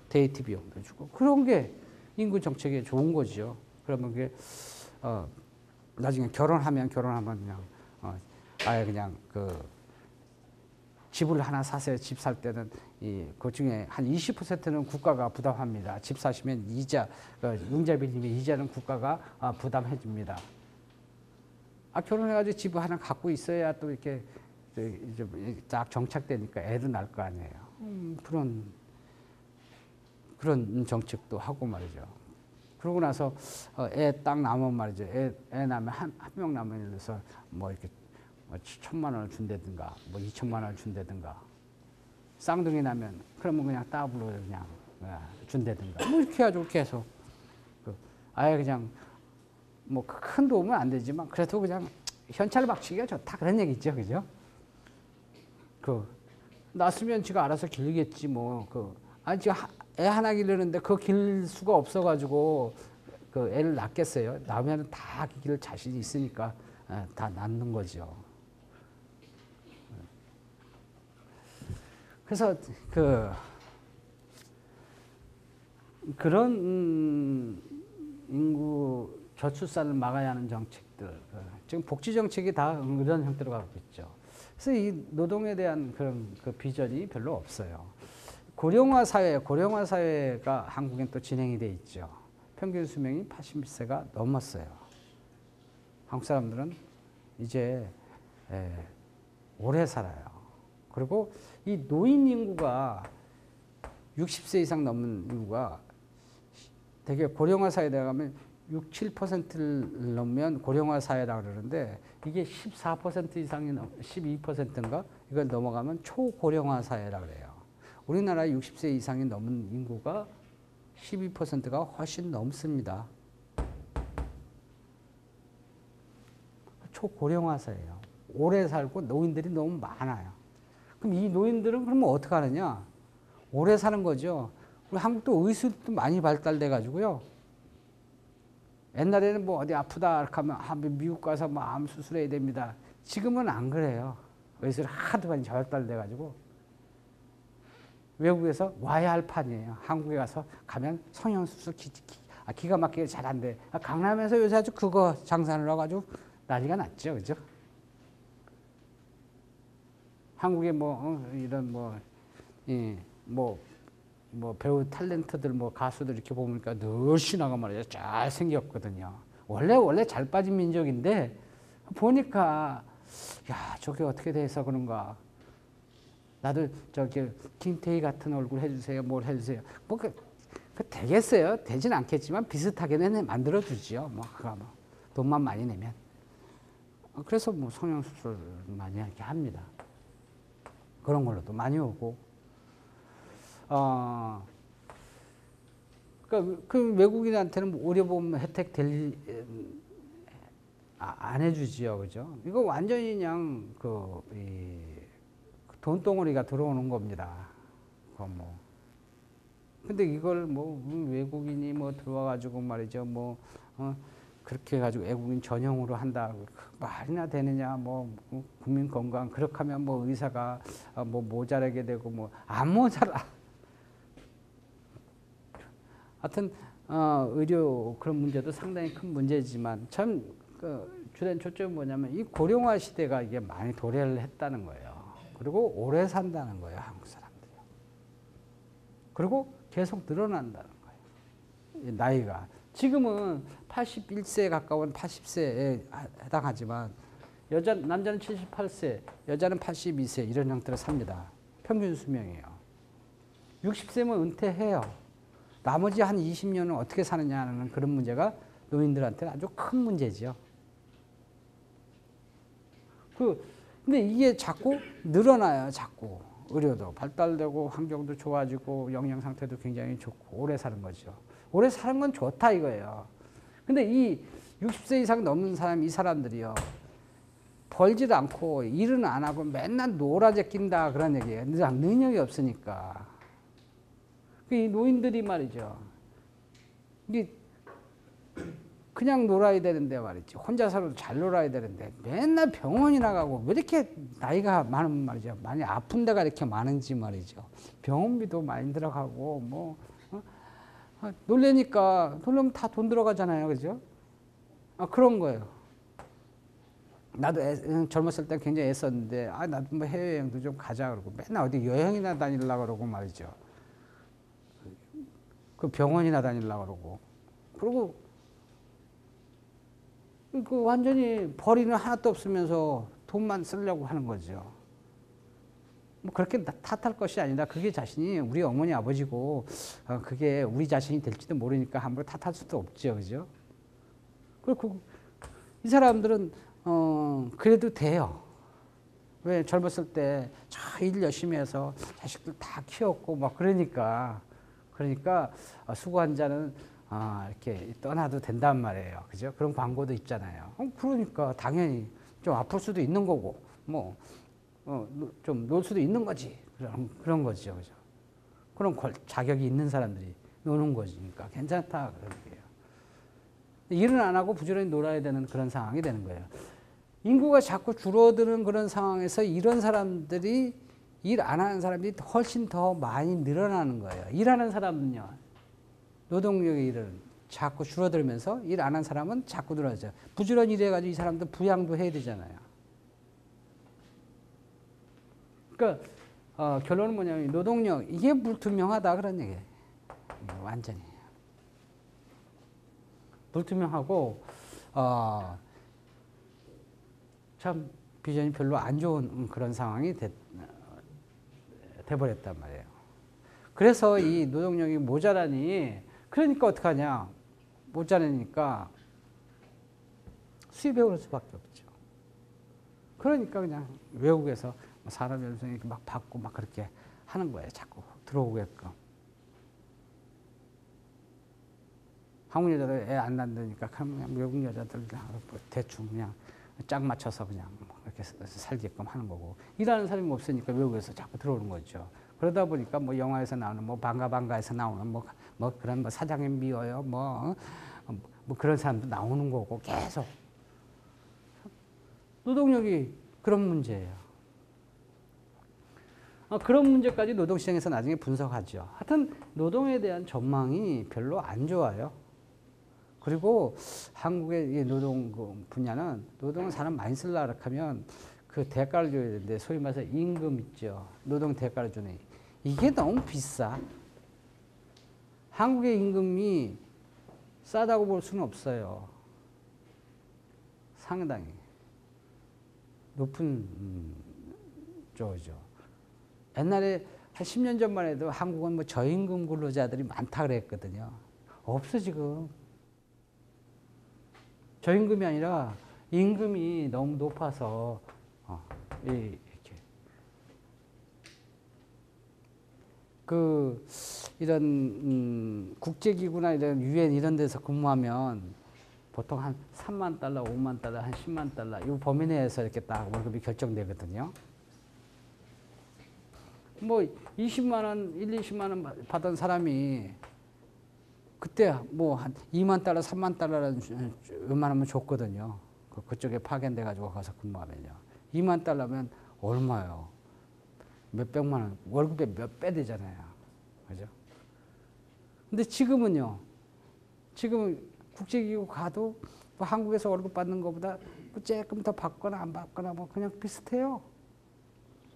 데이트 비용도 주고. 그런 게 인구 정책에 좋은 거죠. 그러면 그게, 나중에 결혼하면 그냥, 아예 그냥 집을 하나 사세요. 집 살 때는 그 중에 한 20%는 국가가 부담합니다. 집 사시면 융자 빌리면 이자는 국가가 부담해 줍니다. 결혼해가지고 집 하나 갖고 있어야 또 이렇게 딱 정착되니까 애도 낳을 거 아니에요. 그런 정책도 하고 말이죠. 그러고 나서 애 딱 낳으면 말이죠. 애 낳으면 한 명 낳으면 예를 들어서 뭐 이렇게 1,000만 원을 준다든가 뭐 2,000만 원을 준다든가 쌍둥이 나면 그러면 그냥 더블로 그냥 준다든가 뭐 이렇게 해가지고 계속 아예 그냥 뭐 큰 도움은 안 되지만 그래도 그냥 현찰 박치기가 좋다 그런 얘기죠, 그죠? 그 낳았으면 지가 알아서 길겠지 뭐. 아니 지금 애 하나 기르는데 그 길 수가 없어가지고 그 애를 낳겠어요? 낳으면 다 기를 자신이 있으니까 다 낳는 거죠. 그래서 그런 인구 저출산을 막아야 하는 정책들, 지금 복지 정책이 다 이런 형태로 가고 있죠. 그래서 이 노동에 대한 그런 그 비전이 별로 없어요. 고령화 사회가 한국엔 또 진행이 돼 있죠. 평균 수명이 80세가 넘었어요. 한국 사람들은 이제 오래 살아요. 그리고 이 노인 인구가 60세 이상 넘는 인구가 되게 고령화 사회에 가면 6, 7%를 넘으면 고령화 사회라고 그러는데 이게 14% 이상이 12%인가 이걸 넘어가면 초고령화 사회라고 그래요. 우리나라 60세 이상이 넘은 인구가 12%가 훨씬 넘습니다. 초고령화 사회예요. 오래 살고 노인들이 너무 많아요. 그럼 이 노인들은 그러면 어떻게 하느냐? 오래 사는 거죠. 우리 한국도 의술도 많이 발달돼 가지고요. 옛날에는 뭐 어디 아프다 이렇게 하면 미국 가서 뭐 암 수술해야 됩니다. 지금은 안 그래요. 의술 하도 많이 발달돼 가지고 외국에서 와야 할 판이에요. 한국에 가면 성형수술 기가 막히게 잘한대. 강남에서 요새 아주 그거 장사를 해가지고 난리가 났죠, 그죠? 한국에 이런 배우 탤런트들 가수들 이렇게 보니까 늘씬하고 말이죠. 잘 생겼거든요. 원래 잘 빠진 민족인데 보니까 야 저게 어떻게 돼서 그런가. 나도 저기 김태희 같은 얼굴 해주세요. 뭘 해주세요. 되겠어요. 되진 않겠지만 비슷하게는 만들어 주지요. 돈만 많이 내면. 그래서 성형수술 많이 이렇게 합니다. 그런 걸로도 많이 오고. 그 외국인한테는 의료보험 혜택 안 해주지요, 그죠? 이거 완전히 그냥 돈덩어리가 들어오는 겁니다. 근데 이걸 외국인이 들어와가지고 말이죠, 그렇게 해가지고 외국인 전용으로 한다. 말이나 되느냐, 국민 건강, 그렇게 하면 의사가 모자라게 되고, 안 모자라. 하여튼, 의료 그런 문제도 상당히 큰 문제지만, 참, 주된 초점은 뭐냐면, 이 고령화 시대가 이게 많이 도래를 했다는 거예요. 그리고 오래 산다는 거예요, 한국 사람들이. 그리고 계속 늘어난다는 거예요. 나이가. 지금은 81세에 가까운 80세에 해당하지만 남자는 78세, 여자는 82세 이런 형태로 삽니다. 평균 수명이에요. 60세면 은퇴해요. 나머지 한 20년은 어떻게 사느냐는 그런 문제가 노인들한테는 아주 큰 문제죠. 근데 이게 자꾸 늘어나요, 자꾸. 의료도 발달되고 환경도 좋아지고 영양 상태도 굉장히 좋고 오래 사는 거죠. 오래 사는 건 좋다 이거예요. 근데 이 60세 이상 넘는 사람, 이 사람들이요. 벌지도 않고 일은 안 하고 맨날 놀아제낀다 그런 얘기예요. 능력이 없으니까. 이 노인들이 말이죠. 이게 그냥 놀아야 되는데 말이지. 혼자서도 잘 놀아야 되는데 맨날 병원이 나가고 왜 이렇게 나이가 많은 말이죠. 많이 아픈 데가 이렇게 많은지 말이죠. 병원비도 많이 들어가고 놀려면 다 돈 들어가잖아요. 그죠? 그런 거예요. 나도 젊었을 때 굉장히 애썼는데 나도 해외여행도 좀 가자 그러고 맨날 어디 여행이나 다니려고 그러고 말이죠. 그 병원이나 다니려고 그러고. 그리고 완전히 벌이는 하나도 없으면서 돈만 쓰려고 하는 거죠. 그렇게 탓할 것이 아니라 그게 자신이 우리 어머니 아버지고 그게 우리 자신이 될지도 모르니까 함부로 탓할 수도 없죠, 그죠? 그리고 이 사람들은 그래도 돼요. 왜 젊었을 때 일 열심히 해서 자식들 다 키웠고 그러니까 수고한 자는 이렇게 떠나도 된단 말이에요. 그죠? 그런 광고도 있잖아요. 그러니까 당연히 좀 아플 수도 있는 거고, 뭐, 좀 놀 수도 있는 거지. 그런 거죠. 그죠? 그런 자격이 있는 사람들이 노는 거니까 괜찮다. 그런 거예요. 일은 안 하고 부지런히 놀아야 되는 그런 상황이 되는 거예요. 인구가 자꾸 줄어드는 그런 상황에서 이런 사람들이 일 안 하는 사람들이 훨씬 더 많이 늘어나는 거예요. 일하는 사람은요, 노동력의 일은 자꾸 줄어들면서 일 안 하는 사람은 자꾸 늘어나죠. 부지런히 일해가지고 이 사람들 부양도 해야 되잖아요. 그러니까 결론은 뭐냐면 노동력 이게 불투명하다 그런 얘기예요. 완전히 불투명하고 참 비전이 별로 안 좋은 그런 상황이 돼버렸단 말이에요. 그래서 이 노동력이 모자라니 그러니까 어떡하냐 모자라니까 수입해 오를 수밖에 없죠. 그러니까 그냥 외국에서 산업연수원 이렇게 막 받고 막 그렇게 하는 거예요. 자꾸 들어오게끔. 한국 여자들 애 안 낳는다니까 그냥 외국 여자들 대충 그냥 짝 맞춰서 그냥 이렇게 살게끔 하는 거고 일하는 사람이 없으니까 외국에서 자꾸 들어오는 거죠. 그러다 보니까 뭐 영화에서 나오는 뭐 반가반가에서 나오는 뭐 그런 뭐 사장님 미워요 뭐 그런 사람도 나오는 거고 계속 노동력이 그런 문제예요. 그런 문제까지 노동시장에서 나중에 분석하죠. 하여튼 노동에 대한 전망이 별로 안 좋아요. 그리고 한국의 노동 분야는 노동은 사람 많이 쓰려고 하면 그 대가를 줘야 되는데 소위 말해서 임금 있죠. 노동 대가를 주는 이게 너무 비싸. 한국의 임금이 싸다고 볼 수는 없어요. 상당히 높은 쪽이죠. 옛날에 한 10년 전만 해도 한국은 뭐 저임금 근로자들이 많다 그랬거든요. 없어 지금. 저임금이 아니라 임금이 너무 높아서 이렇게 이런 국제기구나 이런 유엔 이런 데서 근무하면 보통 한 3만 달러, 5만 달러, 한 10만 달러 이 범위 내에서 이렇게 딱 월급이 결정되거든요. 뭐 20만 원, 20만 원 받은 사람이 그때 뭐 한 2만 달러, 3만 달러라는 웬만하면 줬거든요. 그쪽에 파견돼 가지고 가서 근무하면요. 2만 달러면 얼마요? 몇 백만 원, 월급의 몇 배 되잖아요. 그죠? 근데 지금은요. 지금 국제기구 가도 뭐 한국에서 월급 받는 것보다 뭐 조금 더 받거나 안 받거나 뭐 그냥 비슷해요.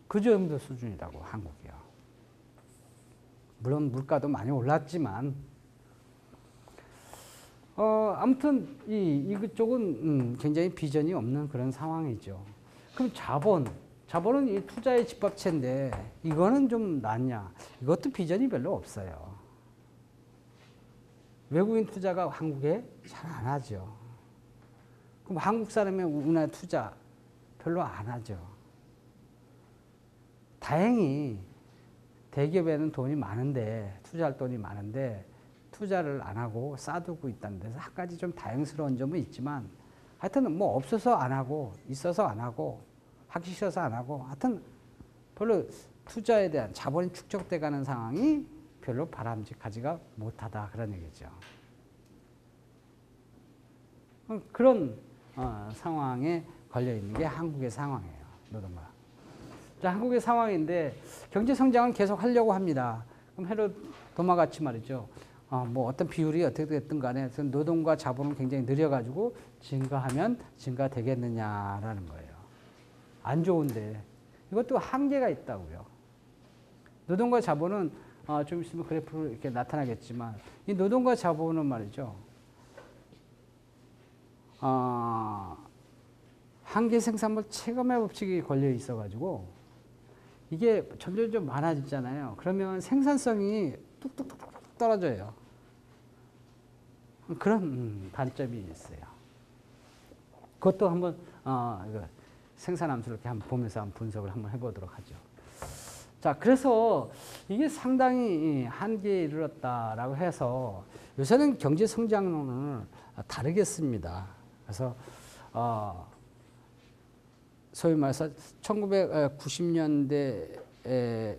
그 정도 수준이라고 한국이요. 물론 물가도 많이 올랐지만 아무튼 이쪽은 굉장히 비전이 없는 그런 상황이죠. 그럼 자본은 이 투자의 집합체인데 이거는 좀 낫냐? 이것도 비전이 별로 없어요. 외국인 투자가 한국에 잘 안 하죠. 그럼 한국 사람의 우리나라 투자 별로 안 하죠. 다행히 대기업에는 돈이 많은데 투자할 돈이 많은데 투자를 안 하고 쌓아두고 있다는 데서 한 가지 좀 다행스러운 점은 있지만 하여튼 뭐 없어서 안 하고 있어서 안 하고 하기 싫어서 안 하고 하여튼 별로 투자에 대한 자본이 축적돼 가는 상황이 별로 바람직하지가 못하다 그런 얘기죠. 그런 상황에 걸려 있는 게 한국의 상황이에요. 노동가. 자, 한국의 상황인데 경제 성장은 계속 하려고 합니다. 그럼 헤롯 도마같이 말이죠. 뭐 어떤 비율이 어떻게 됐든 간에 노동과 자본은 굉장히 느려가지고 증가하면 증가되겠느냐라는 거예요. 안 좋은데 이것도 한계가 있다고요. 노동과 자본은 좀 있으면 그래프로 이렇게 나타나겠지만 이 노동과 자본은 말이죠. 한계 생산물 체감의 법칙이 걸려 있어가지고 이게 점점 많아지잖아요. 그러면 생산성이 뚝뚝뚝뚝 떨어져요. 그런 단점이 있어요. 그것도 한번 생산함수를 이렇게 한번 보면서 한번 분석을 한번 해보도록 하죠. 자, 그래서 이게 상당히 한계에 이르렀다라고 해서 요새는 경제 성장론을 다르게 씁니다. 그래서 소위 말해서 1990년대에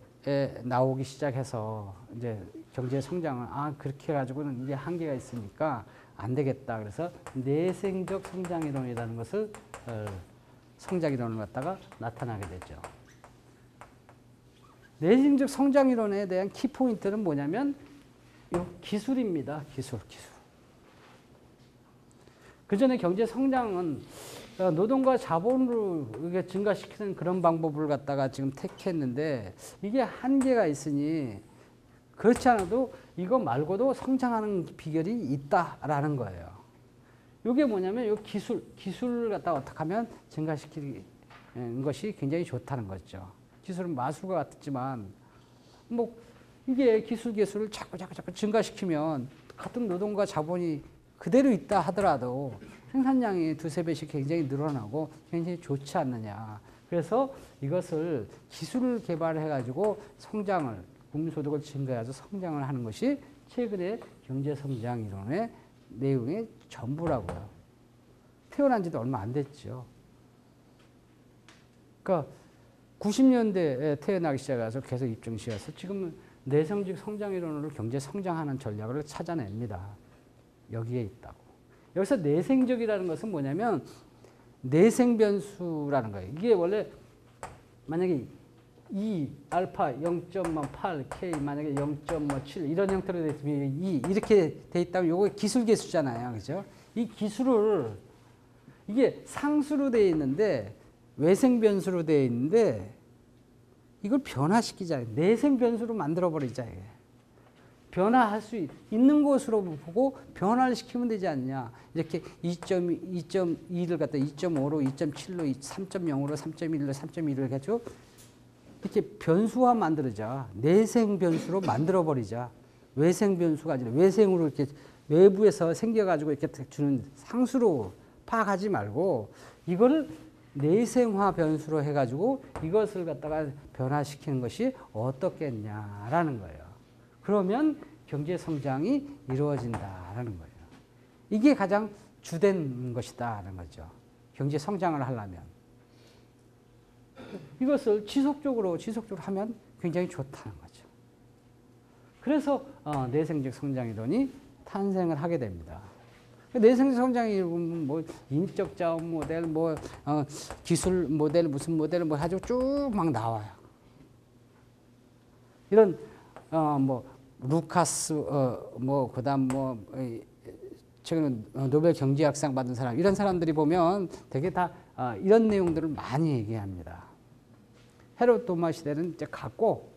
나오기 시작해서 이제 경제 성장은 그렇게 해가지고는 이게 한계가 있으니까 안 되겠다. 그래서 내생적 성장 이론이라는 것을 성장 이론을 갖다가 나타나게 되죠. 내생적 성장 이론에 대한 키포인트는 뭐냐면 요 기술입니다. 기술. 그 전에 경제 성장은 노동과 자본을 증가시키는 그런 방법을 갖다가 지금 택했는데 이게 한계가 있으니 그렇지 않아도 이거 말고도 성장하는 비결이 있다라는 거예요. 이게 뭐냐면 요 기술을 갖다가 어떻게 하면 증가시키는 것이 굉장히 좋다는 거죠. 기술은 마술과 같지만 뭐 이게 기술을 자꾸 증가시키면 같은 노동과 자본이 그대로 있다 하더라도 생산량이 두세 배씩 굉장히 늘어나고 굉장히 좋지 않느냐. 그래서 이것을 기술을 개발해가지고 성장을, 국민소득을 증가해서 성장을 하는 것이 최근의 경제성장 이론의 내용의 전부라고요. 태어난 지도 얼마 안 됐죠. 그러니까 90년대에 태어나기 시작해서 계속 입증시켜서 지금은 내성적 성장 이론으로 경제 성장하는 전략을 찾아냅니다. 여기에 있다고. 여기서 내생적이라는 것은 뭐냐면 내생 변수라는 거예요. 이게 원래 만약에 E, 알파 0.8, K 만약에 0.7 이런 형태로 되어 있으면 E 이렇게 되어 있다면 이거 기술 계수잖아요. 그죠? 이 기술을 이게 상수로 되어 있는데 외생 변수로 되어 있는데 이걸 변화시키자. 내생 변수로 만들어 버리자. 변화할 수 있는 것으로 보고 변화를 시키면 되지 않냐. 이렇게 2.2를 갖다 2.5로, 2.7로, 3.0으로, 3.1로, 3.1을 해가지고 이렇게 변수화 만들자. 내생 변수로 만들어 버리자. 외생 변수가 아니라 외생으로 이렇게 외부에서 생겨가지고 이렇게 주는 상수로 파악하지 말고 이거를 내생화 변수로 해가지고 이것을 갖다가 변화시키는 것이 어떻겠냐라는 거예요. 그러면 경제 성장이 이루어진다라는 거예요. 이게 가장 주된 것이다라는 거죠. 경제 성장을 하려면 이것을 지속적으로 하면 굉장히 좋다는 거죠. 그래서 내생적 성장 이론이 탄생을 하게 됩니다. 내생적 성장 이론은 뭐 인적 자원 모델, 뭐 기술 모델, 무슨 모델 뭐 가지고 쭉 막 나와요. 이런 뭐 루카스 뭐 그다음 뭐 최근 노벨 경제학상 받은 사람 이런 사람들이 보면 되게 다 이런 내용들을 많이 얘기합니다. 헤롯 도마 시대는 이제 갔고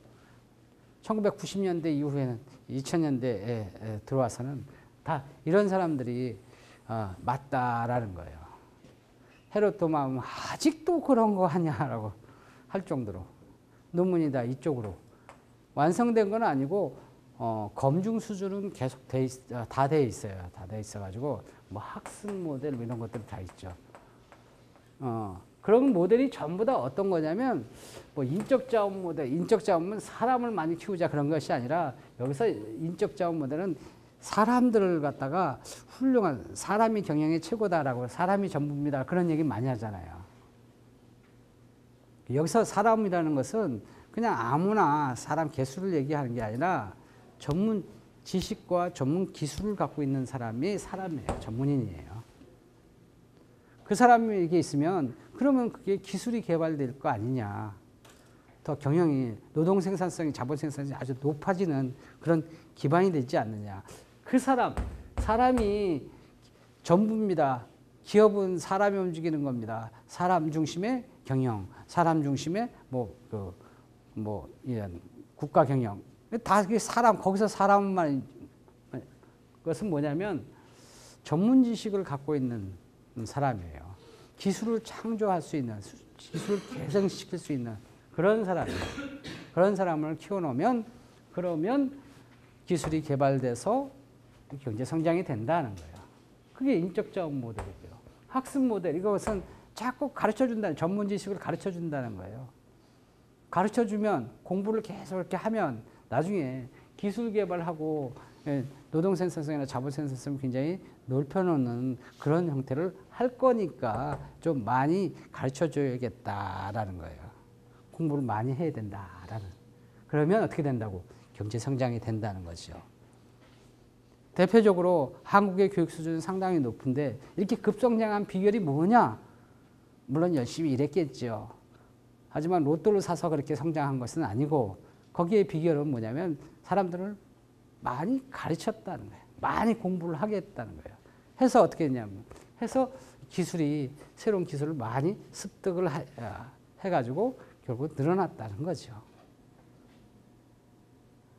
1990년대 이후에는 2000년대에 들어와서는 다 이런 사람들이 맞다라는 거예요. 헤롯 도마 아직도 그런 거 하냐라고 할 정도로 논문이 다 이쪽으로 완성된 건 아니고 검증 수준은 계속 다 돼 있어요. 다 돼 있어가지고 뭐 학습 모델 이런 것들 다 있죠. 그런 모델이 전부 다 어떤 거냐면 뭐 인적 자원 모델, 인적 자원은 사람을 많이 키우자 그런 것이 아니라 여기서 인적 자원 모델은 사람들을 갖다가 훌륭한 사람이 경영의 최고다라고 사람이 전부입니다. 그런 얘기 많이 하잖아요. 여기서 사람이라는 것은 그냥 아무나 사람 개수를 얘기하는 게 아니라 전문 지식과 전문 기술을 갖고 있는 사람이 사람이에요. 전문인이에요. 그 사람이 이게 있으면 그러면 그게 기술이 개발될 거 아니냐. 더 경영이 노동 생산성이 자본 생산성이 아주 높아지는 그런 기반이 되지 않느냐. 그 사람이 전부입니다. 기업은 사람이 움직이는 겁니다. 사람 중심의 경영, 사람 중심의 이런 국가 경영. 다 사람, 거기서 사람만, 그것은 뭐냐면 전문 지식을 갖고 있는 사람이에요. 기술을 창조할 수 있는, 기술을 개성시킬 수 있는 그런 사람이에요. 그런 사람을 키워놓으면, 그러면 기술이 개발돼서 경제 성장이 된다는 거예요. 그게 인적 자원 모델이고요. 학습 모델, 이것은 자꾸 가르쳐 준다는, 전문 지식을 가르쳐 준다는 거예요. 가르쳐주면 공부를 계속 이렇게 하면 나중에 기술 개발하고 노동 생산성이나 자본 생산성을 굉장히 넓혀놓는 그런 형태를 할 거니까 좀 많이 가르쳐줘야겠다라는 거예요. 공부를 많이 해야 된다라는. 그러면 어떻게 된다고? 경제 성장이 된다는 거죠. 대표적으로 한국의 교육 수준은 상당히 높은데 이렇게 급성장한 비결이 뭐냐? 물론 열심히 일했겠죠. 하지만 로또를 사서 그렇게 성장한 것은 아니고 거기에 비결은 뭐냐면 사람들을 많이 가르쳤다는 거예요. 많이 공부를 하겠다는 거예요. 해서 어떻게 했냐면 해서 기술이 새로운 기술을 많이 습득을 해가지고 결국 늘어났다는 거죠.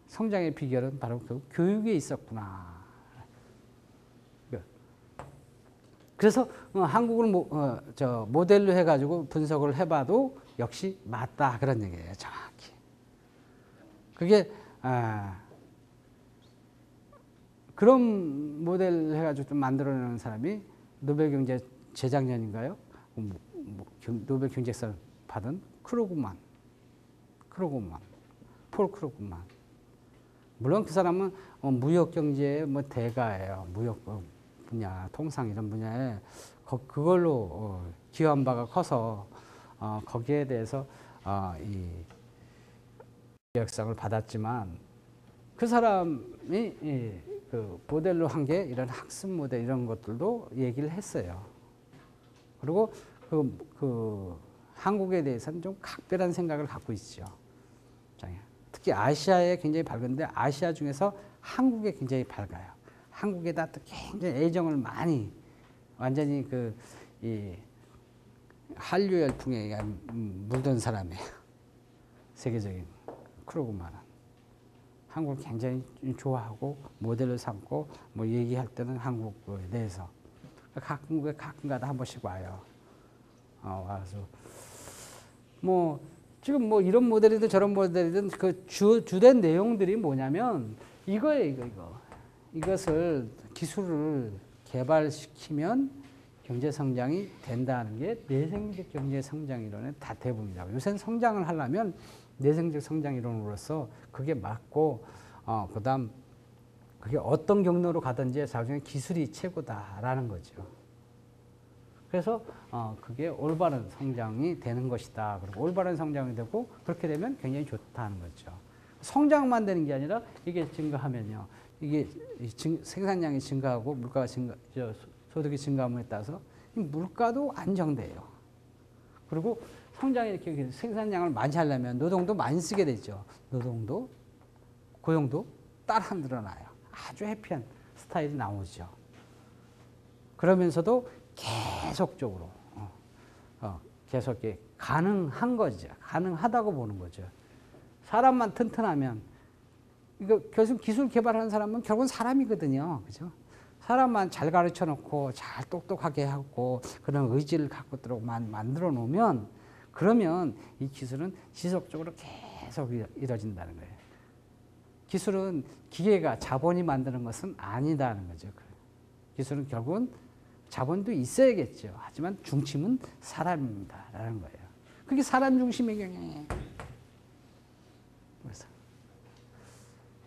성장의 비결은 바로 그 교육에 있었구나. 그래서 한국을 모델로 해가지고 분석을 해봐도 역시 맞다 그런 얘기예요. 정확히. 그게 그런 모델 해가지고 좀 만들어내는 사람이 노벨경제 재작년인가요? 노벨 경제상 받은 폴 크루그만. 물론 그 사람은 무역 경제의 뭐 대가예요. 무역 분야, 통상 이런 분야에 그걸로 기여한 바가 커서 거기에 대해서 이 역상을 받았지만 그 사람이 그 모델로 한 게 이런 학습 모델 이런 것들도 얘기를 했어요. 그리고 그 한국에 대해서는 좀 각별한 생각을 갖고 있죠. 특히 아시아에 굉장히 밝은데 아시아 중에서 한국에 굉장히 밝아요. 한국에다 또 굉장히 애정을 많이 완전히 이 한류 열풍에 물든 사람이에요. 세계적인 크루그만은 한국을 굉장히 좋아하고 모델로 삼고 뭐 얘기할 때는 한국에 대해서 가끔가다 한 번씩 와요. 와서 뭐 지금 뭐 이런 모델이든 저런 모델이든 그 주된 내용들이 뭐냐면 이거예요. 이것을 기술을 개발시키면 경제 성장이 된다는 게 내생적 경제 성장 이론의 다 대부분이라고. 요새는 성장을 하려면 내생적 성장 이론으로서 그게 맞고 그다음 그게 어떤 경로로 가든지 나중에 기술이 최고다라는 거죠. 그래서 그게 올바른 성장이 되는 것이다. 그리고 올바른 성장이 되고 그렇게 되면 굉장히 좋다는 거죠. 성장만 되는 게 아니라 이게 증가하면요. 이게 생산량이 증가하고 물가가 소득이 증가함에 따라서 이 물가도 안정돼요. 그리고 성장이 이렇게 생산량을 많이 하려면 노동도 많이 쓰게 되죠. 노동도 고용도 따라 늘어나요. 아주 해피한 스타일이 나오죠. 그러면서도 계속적으로 계속 가능한 거죠. 가능하다고 보는 거죠. 사람만 튼튼하면 이거 계속 기술 개발하는 사람은 결국은 사람이거든요. 그죠? 사람만 잘 가르쳐 놓고 잘 똑똑하게 하고 그런 의지를 갖고 만들어 놓으면 그러면 이 기술은 지속적으로 계속 이루어진다는 거예요. 기술은 기계가 자본이 만드는 것은 아니다는 거죠. 기술은 결국은 자본도 있어야겠죠. 하지만 중심은 사람입니다라는 거예요. 그게 사람 중심의 경영이에요. 그래서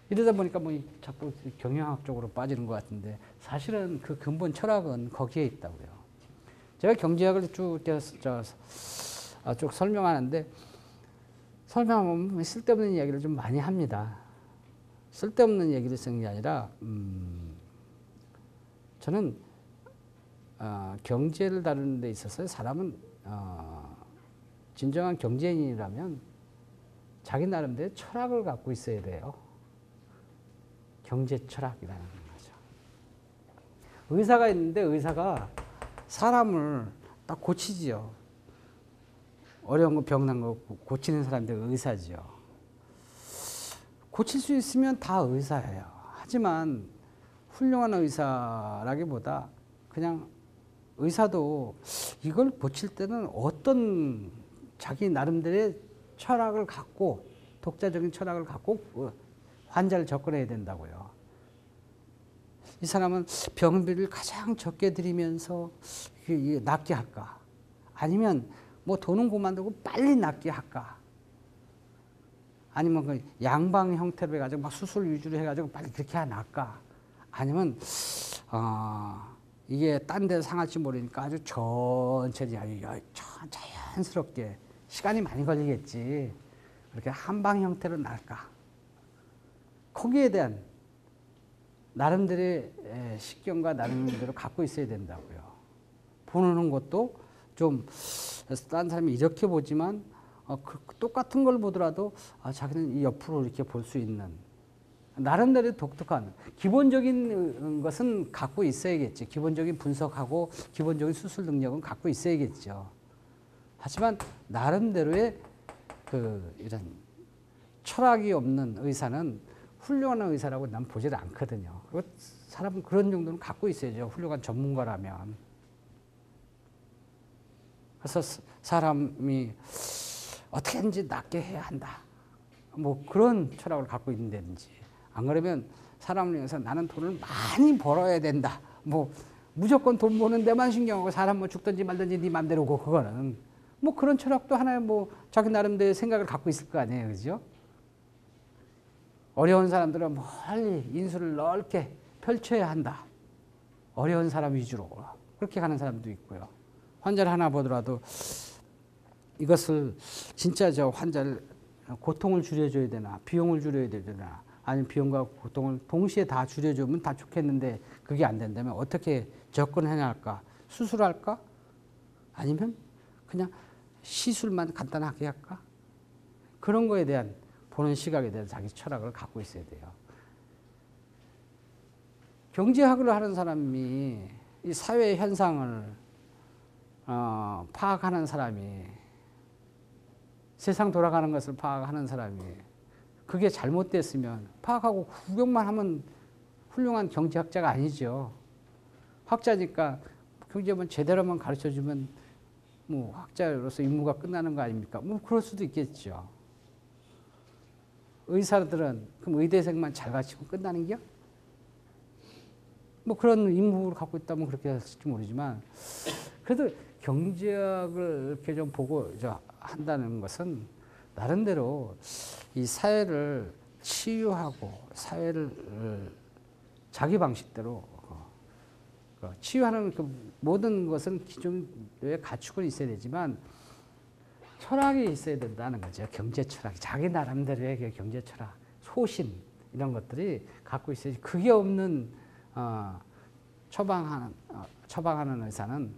이러다 보니까 뭐 자꾸 경영학 쪽으로 빠지는 것 같은데 사실은 그 근본 철학은 거기에 있다고요. 제가 경제학을 쭉 설명하는데 설명하면 쓸데없는 이야기를 좀 많이 합니다. 쓸데없는 얘기를 쓰는 게 아니라 저는 경제를 다루는 데 있어서 사람은 진정한 경제인이라면 자기 나름대로 철학을 갖고 있어야 돼요. 경제 철학이라는 거죠. 의사가 있는데 의사가 사람을 딱 고치지요. 어려운 거 병난 거 고치는 사람들 의사죠. 고칠 수 있으면 다 의사예요. 하지만 훌륭한 의사라기보다 그냥 의사도 이걸 고칠 때는 어떤 자기 나름대로의 철학을 갖고 독자적인 철학을 갖고 환자를 접근해야 된다고요. 이 사람은 병비를 가장 적게 들이면서 낫게 할까? 아니면 뭐 돈은 그만두고 빨리 낫게 할까? 아니면 그 양방 형태로 해가지고 막 수술 위주로 해가지고 빨리 그렇게 해놔까? 아니면 이게 딴 데 상할지 모르니까 아주 천천히 자연스럽게 시간이 많이 걸리겠지. 그렇게 한방 형태로 날까? 거기에 대한 나름대로의 식견과 나름대로 갖고 있어야 된다고요. 보는 것도 좀 다른 사람이 이렇게 보지만 똑같은 걸 보더라도 자기는 이 옆으로 이렇게 볼 수 있는 나름대로 독특한 기본적인 것은 갖고 있어야겠지. 기본적인 분석하고 기본적인 수술 능력은 갖고 있어야겠죠. 하지만 나름대로의 이런 철학이 없는 의사는 훌륭한 의사라고 난 보질 않거든요. 사람은 그런 정도는 갖고 있어야죠. 훌륭한 전문가라면. 그래서 사람이 어떻게든지 낫게 해야 한다. 뭐 그런 철학을 갖고 있는다든지. 안 그러면 사람을 위해서 나는 돈을 많이 벌어야 된다. 뭐 무조건 돈 버는 데만 신경하고 사람 뭐 죽든지 말든지 네 맘대로고 그거는 뭐 그런 철학도 하나의 뭐 자기 나름대로의 생각을 갖고 있을 거 아니에요. 그죠? 어려운 사람들은 멀리 인수를 넓게 펼쳐야 한다. 어려운 사람 위주로 그렇게 가는 사람도 있고요. 환자를 하나 보더라도 이것을 진짜 저 환자를 고통을 줄여줘야 되나 비용을 줄여야 되나 아니면 비용과 고통을 동시에 다 줄여주면 다 좋겠는데 그게 안 된다면 어떻게 접근해야 할까? 수술할까? 아니면 그냥 시술만 간단하게 할까? 그런 거에 대한 보는 시각에 대한 자기 철학을 갖고 있어야 돼요. 경제학을 하는 사람이 이 사회 현상을 파악하는 사람이 세상 돌아가는 것을 파악하는 사람이 그게 잘못됐으면 파악하고 구경만 하면 훌륭한 경제학자가 아니죠. 학자니까 경제만 제대로만 가르쳐주면 뭐 학자로서 임무가 끝나는 거 아닙니까? 뭐 그럴 수도 있겠죠. 의사들은 그럼 의대생만 잘 가르치고 끝나는 게? 뭐 그런 임무를 갖고 있다면 그렇게 했을지 모르지만 그래도 경제학을 이렇게 좀 보고 한다는 것은 나름대로 이 사회를 치유하고 사회를 자기 방식대로 치유하는 그 모든 것은 기존에 갖추고 있어야 되지만 철학이 있어야 된다는 거죠. 경제 철학, 자기 나름대로의 경제 철학, 소신 이런 것들이 갖고 있어야지. 그게 없는 처방하는 의사는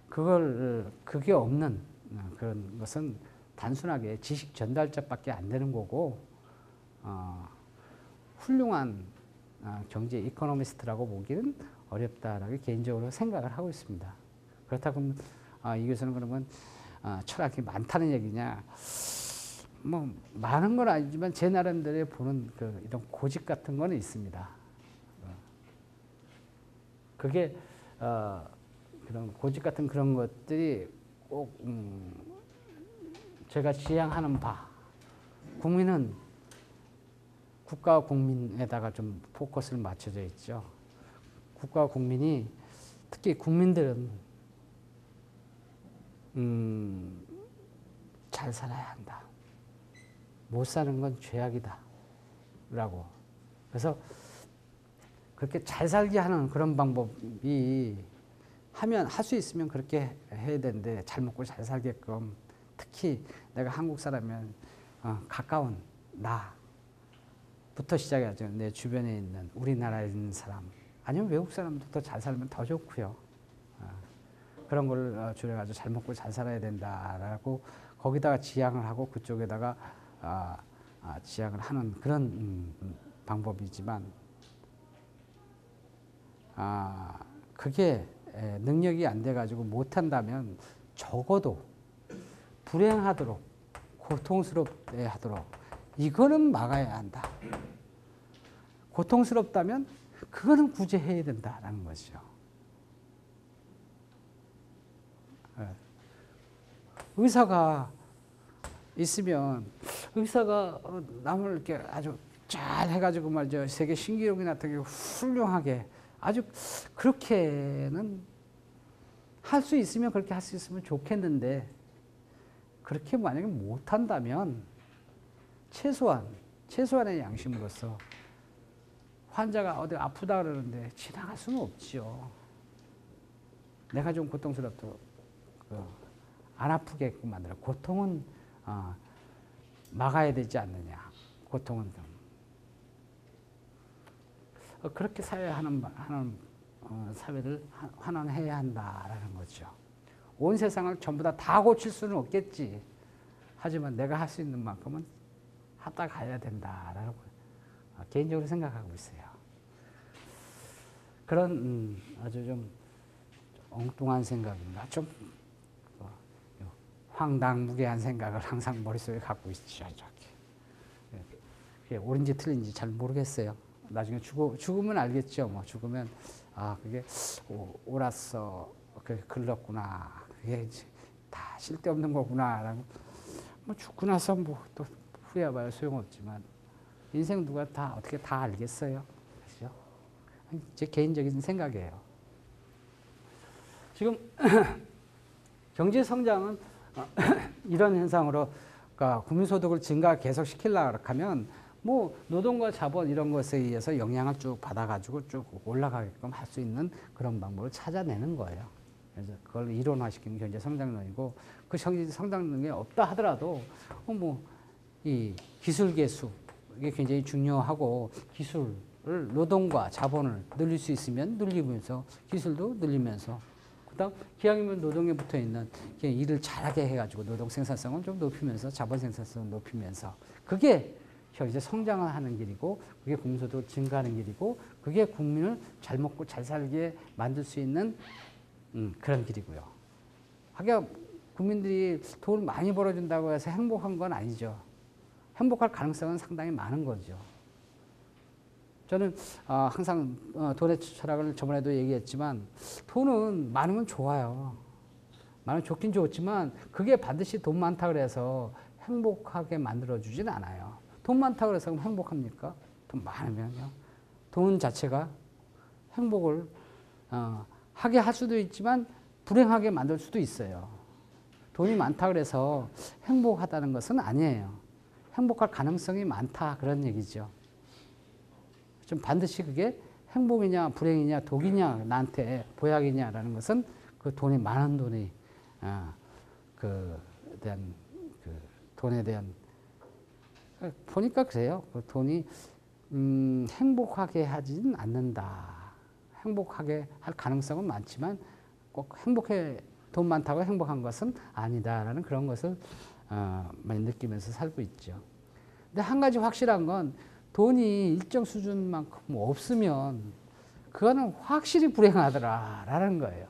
그게 없는 그런 것은 단순하게 지식 전달자밖에 안 되는 거고 훌륭한 경제 이코노미스트라고 보기는 어렵다라고 개인적으로 생각을 하고 있습니다. 그렇다고 이 교수는 그러면 철학이 많다는 얘기냐? 뭐 많은 건 아니지만 제 나름대로 보는 이런 고집 같은 거는 있습니다. 그게 그런 고집 같은 그런 것들이 꼭 제가 지향하는 바 국민은 국가와 국민에다가 좀 포커스를 맞춰져 있죠. 국가와 국민이 특히 국민들은 잘 살아야 한다. 못 사는 건 죄악이다. 라고. 그래서 그렇게 잘 살게 하는 그런 방법이 할 수 있으면 그렇게 해야 되는데 잘 먹고 잘 살게끔 특히 내가 한국 사람이면 가까운 나부터 시작해야죠. 내 주변에 있는 우리나라에 있는 사람 아니면 외국 사람도 더 잘 살면 더 좋고요. 그런 걸 줄여가지고 잘 먹고 잘 살아야 된다라고 거기다가 지향을 하고 그쪽에다가 지향을 하는 그런 방법이지만 그게 능력이 안 돼가지고 못한다면 적어도 불행하도록 고통스럽게 하도록 이거는 막아야 한다. 고통스럽다면 그거는 구제해야 된다라는 거죠. 의사가 있으면 의사가 남을 이렇게 아주 잘 해가지고 말이죠. 세계 신기록이 나타나게 훌륭하게 아주 그렇게는 할 수 있으면 그렇게 할 수 있으면 좋겠는데 그렇게 만약에 못한다면 최소한의 양심으로서 환자가 어디 아프다 그러는데 지나갈 수는 없지요. 내가 좀 고통스럽도 안 아프게끔 만들어. 고통은 막아야 되지 않느냐. 고통은 그렇게 사회하는 사회를 환원해야 한다라는 거죠. 온 세상을 전부 다 고칠 수는 없겠지. 하지만 내가 할 수 있는 만큼은 하다 가야 된다라고 개인적으로 생각하고 있어요. 그런 아주 좀 엉뚱한 생각입니다. 좀 황당무계한 생각을 항상 머릿속에 갖고 있죠. 그게 옳은지 틀린지 잘 모르겠어요. 나중에 죽으면 알겠죠. 뭐 죽으면 그게 옳았어. 그게 글렀구나. 그게 다 쓸데없는 거구나라고. 뭐 죽고 나서 뭐 또 후회해봐야 소용없지만 인생 누가 다 어떻게 다 알겠어요. 그렇죠? 제 개인적인 생각이에요. 지금 경제 성장은 이런 현상으로 그러니까 국민소득을 증가 계속 시키려고 하면 뭐 노동과 자본 이런 것에 의해서 영향을 쭉 받아가지고 쭉 올라가게끔 할 수 있는 그런 방법을 찾아내는 거예요. 그래서 그걸 이론화시키는 경제 성장론이고 그 경제 성장론이 없다 하더라도 이 기술 개수 이게 굉장히 중요하고 기술을 노동과 자본을 늘릴 수 있으면 늘리면서 기술도 늘리면서 그다음 기왕이면 노동에 붙어 있는 일을 잘하게 해가지고 노동 생산성을 좀 높이면서 자본 생산성을 높이면서 그게 경제 성장을 하는 길이고 그게 국민소득을 증가하는 길이고 그게 국민을 잘 먹고 잘 살게 만들 수 있는 그런 길이고요. 하긴 국민들이 돈을 많이 벌어준다고 해서 행복한 건 아니죠. 행복할 가능성은 상당히 많은 거죠. 저는 항상 돈의 철학을 저번에도 얘기했지만 돈은 많으면 좋아요. 많으면 좋긴 좋지만 그게 반드시 돈 많다 그래서 행복하게 만들어주진 않아요. 돈 많다 그래서 그럼 행복합니까? 돈 많으면요. 돈 자체가 행복을 하게 할 수도 있지만 불행하게 만들 수도 있어요. 돈이 많다 그래서 행복하다는 것은 아니에요. 행복할 가능성이 많다 그런 얘기죠. 좀 반드시 그게 행복이냐 불행이냐 독이냐 나한테 보약이냐라는 것은 그 돈이 많은 돈이 돈에 대한 보니까 그래요. 그 돈이 행복하게 하지는 않는다. 행복하게 할 가능성은 많지만 꼭 돈 많다고 행복한 것은 아니다라는 그런 것을 많이 느끼면서 살고 있죠. 근데 한 가지 확실한 건 돈이 일정 수준만큼 없으면 그거는 확실히 불행하더라라는 거예요.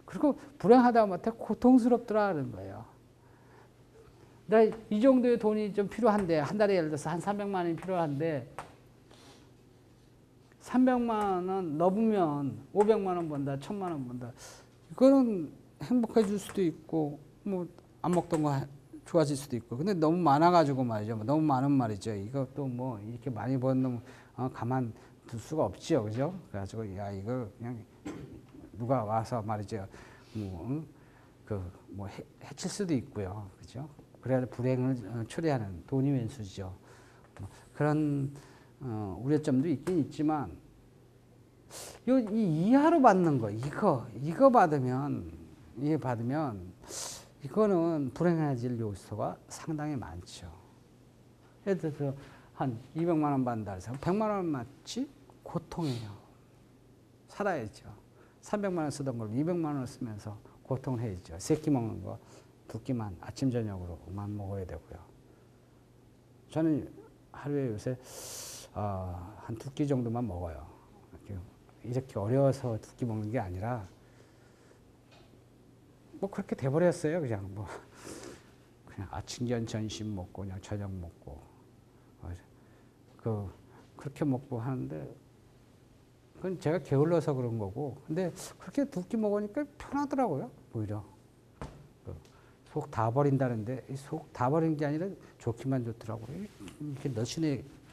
그리고 불행하다 못해 고통스럽더라는 거예요. 내가 이 정도의 돈이 좀 필요한데 한 달에 예를 들어서 한 300만 원이 필요한데 300만 원 넘으면 500만 원 번다, 1000만 원 번다. 이거는 행복해 줄 수도 있고 뭐 안 먹던 거 좋아질 수도 있고. 근데 너무 많아가지고 말이죠. 너무 많은 말이죠. 이것도 뭐 이렇게 많이 버는 놈 가만 둘 수가 없지요, 그죠? 그래가지고 야 이거 그냥 누가 와서 말이죠. 해칠 수도 있고요, 그죠? 그래야 불행을 초래하는 돈이 왼수죠. 그런 우려점도 있긴 있지만 이 이하로 받는 거 이거 받으면 이거는 불행해질 요소가 상당히 많죠. 예를 들어서 한 200만 원 받는다 해서 100만 원 맞지 고통해요. 살아야죠. 300만 원 쓰던 걸 200만 원 쓰면서 고통을 해야죠. 세 끼 먹는 거 두 끼만 아침 저녁으로만 먹어야 되고요. 저는 하루에 요새 한 두 끼 정도만 먹어요. 이렇게 어려워서 두 끼 먹는 게 아니라 뭐 그렇게 돼버렸어요. 그냥 아침 점심 먹고 그냥 저녁 먹고 그렇게 먹고 하는데 그건 제가 게을러서 그런 거고. 근데 그렇게 두 끼 먹으니까 편하더라고요. 오히려 속 다 버린다는데 속 다 버린 게 아니라 좋기만 좋더라고요. 이렇게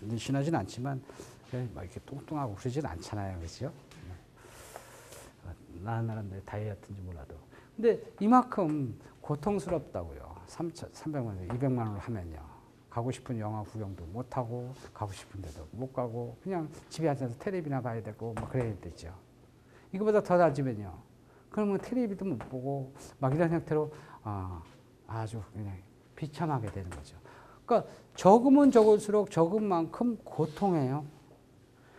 늘씬하진 않지만 막 이렇게 뚱뚱하고 그러진 않잖아요, 그렇죠? 나는 다이어트인지 몰라도. 근데 이만큼 고통스럽다고요. 300만 원, 200만 원을 하면요. 가고 싶은 영화 구경도 못 하고 가고 싶은 데도 못 가고 그냥 집에 앉아서 텔레비나 봐야 되고 뭐 그래야 되죠. 이거보다 더 나아지면요. 그러면 텔레비도 못 보고 막 이런 형태로 아주 그냥 비참하게 되는 거죠. 그러니까 적으면 적을수록 적은 만큼 고통해요.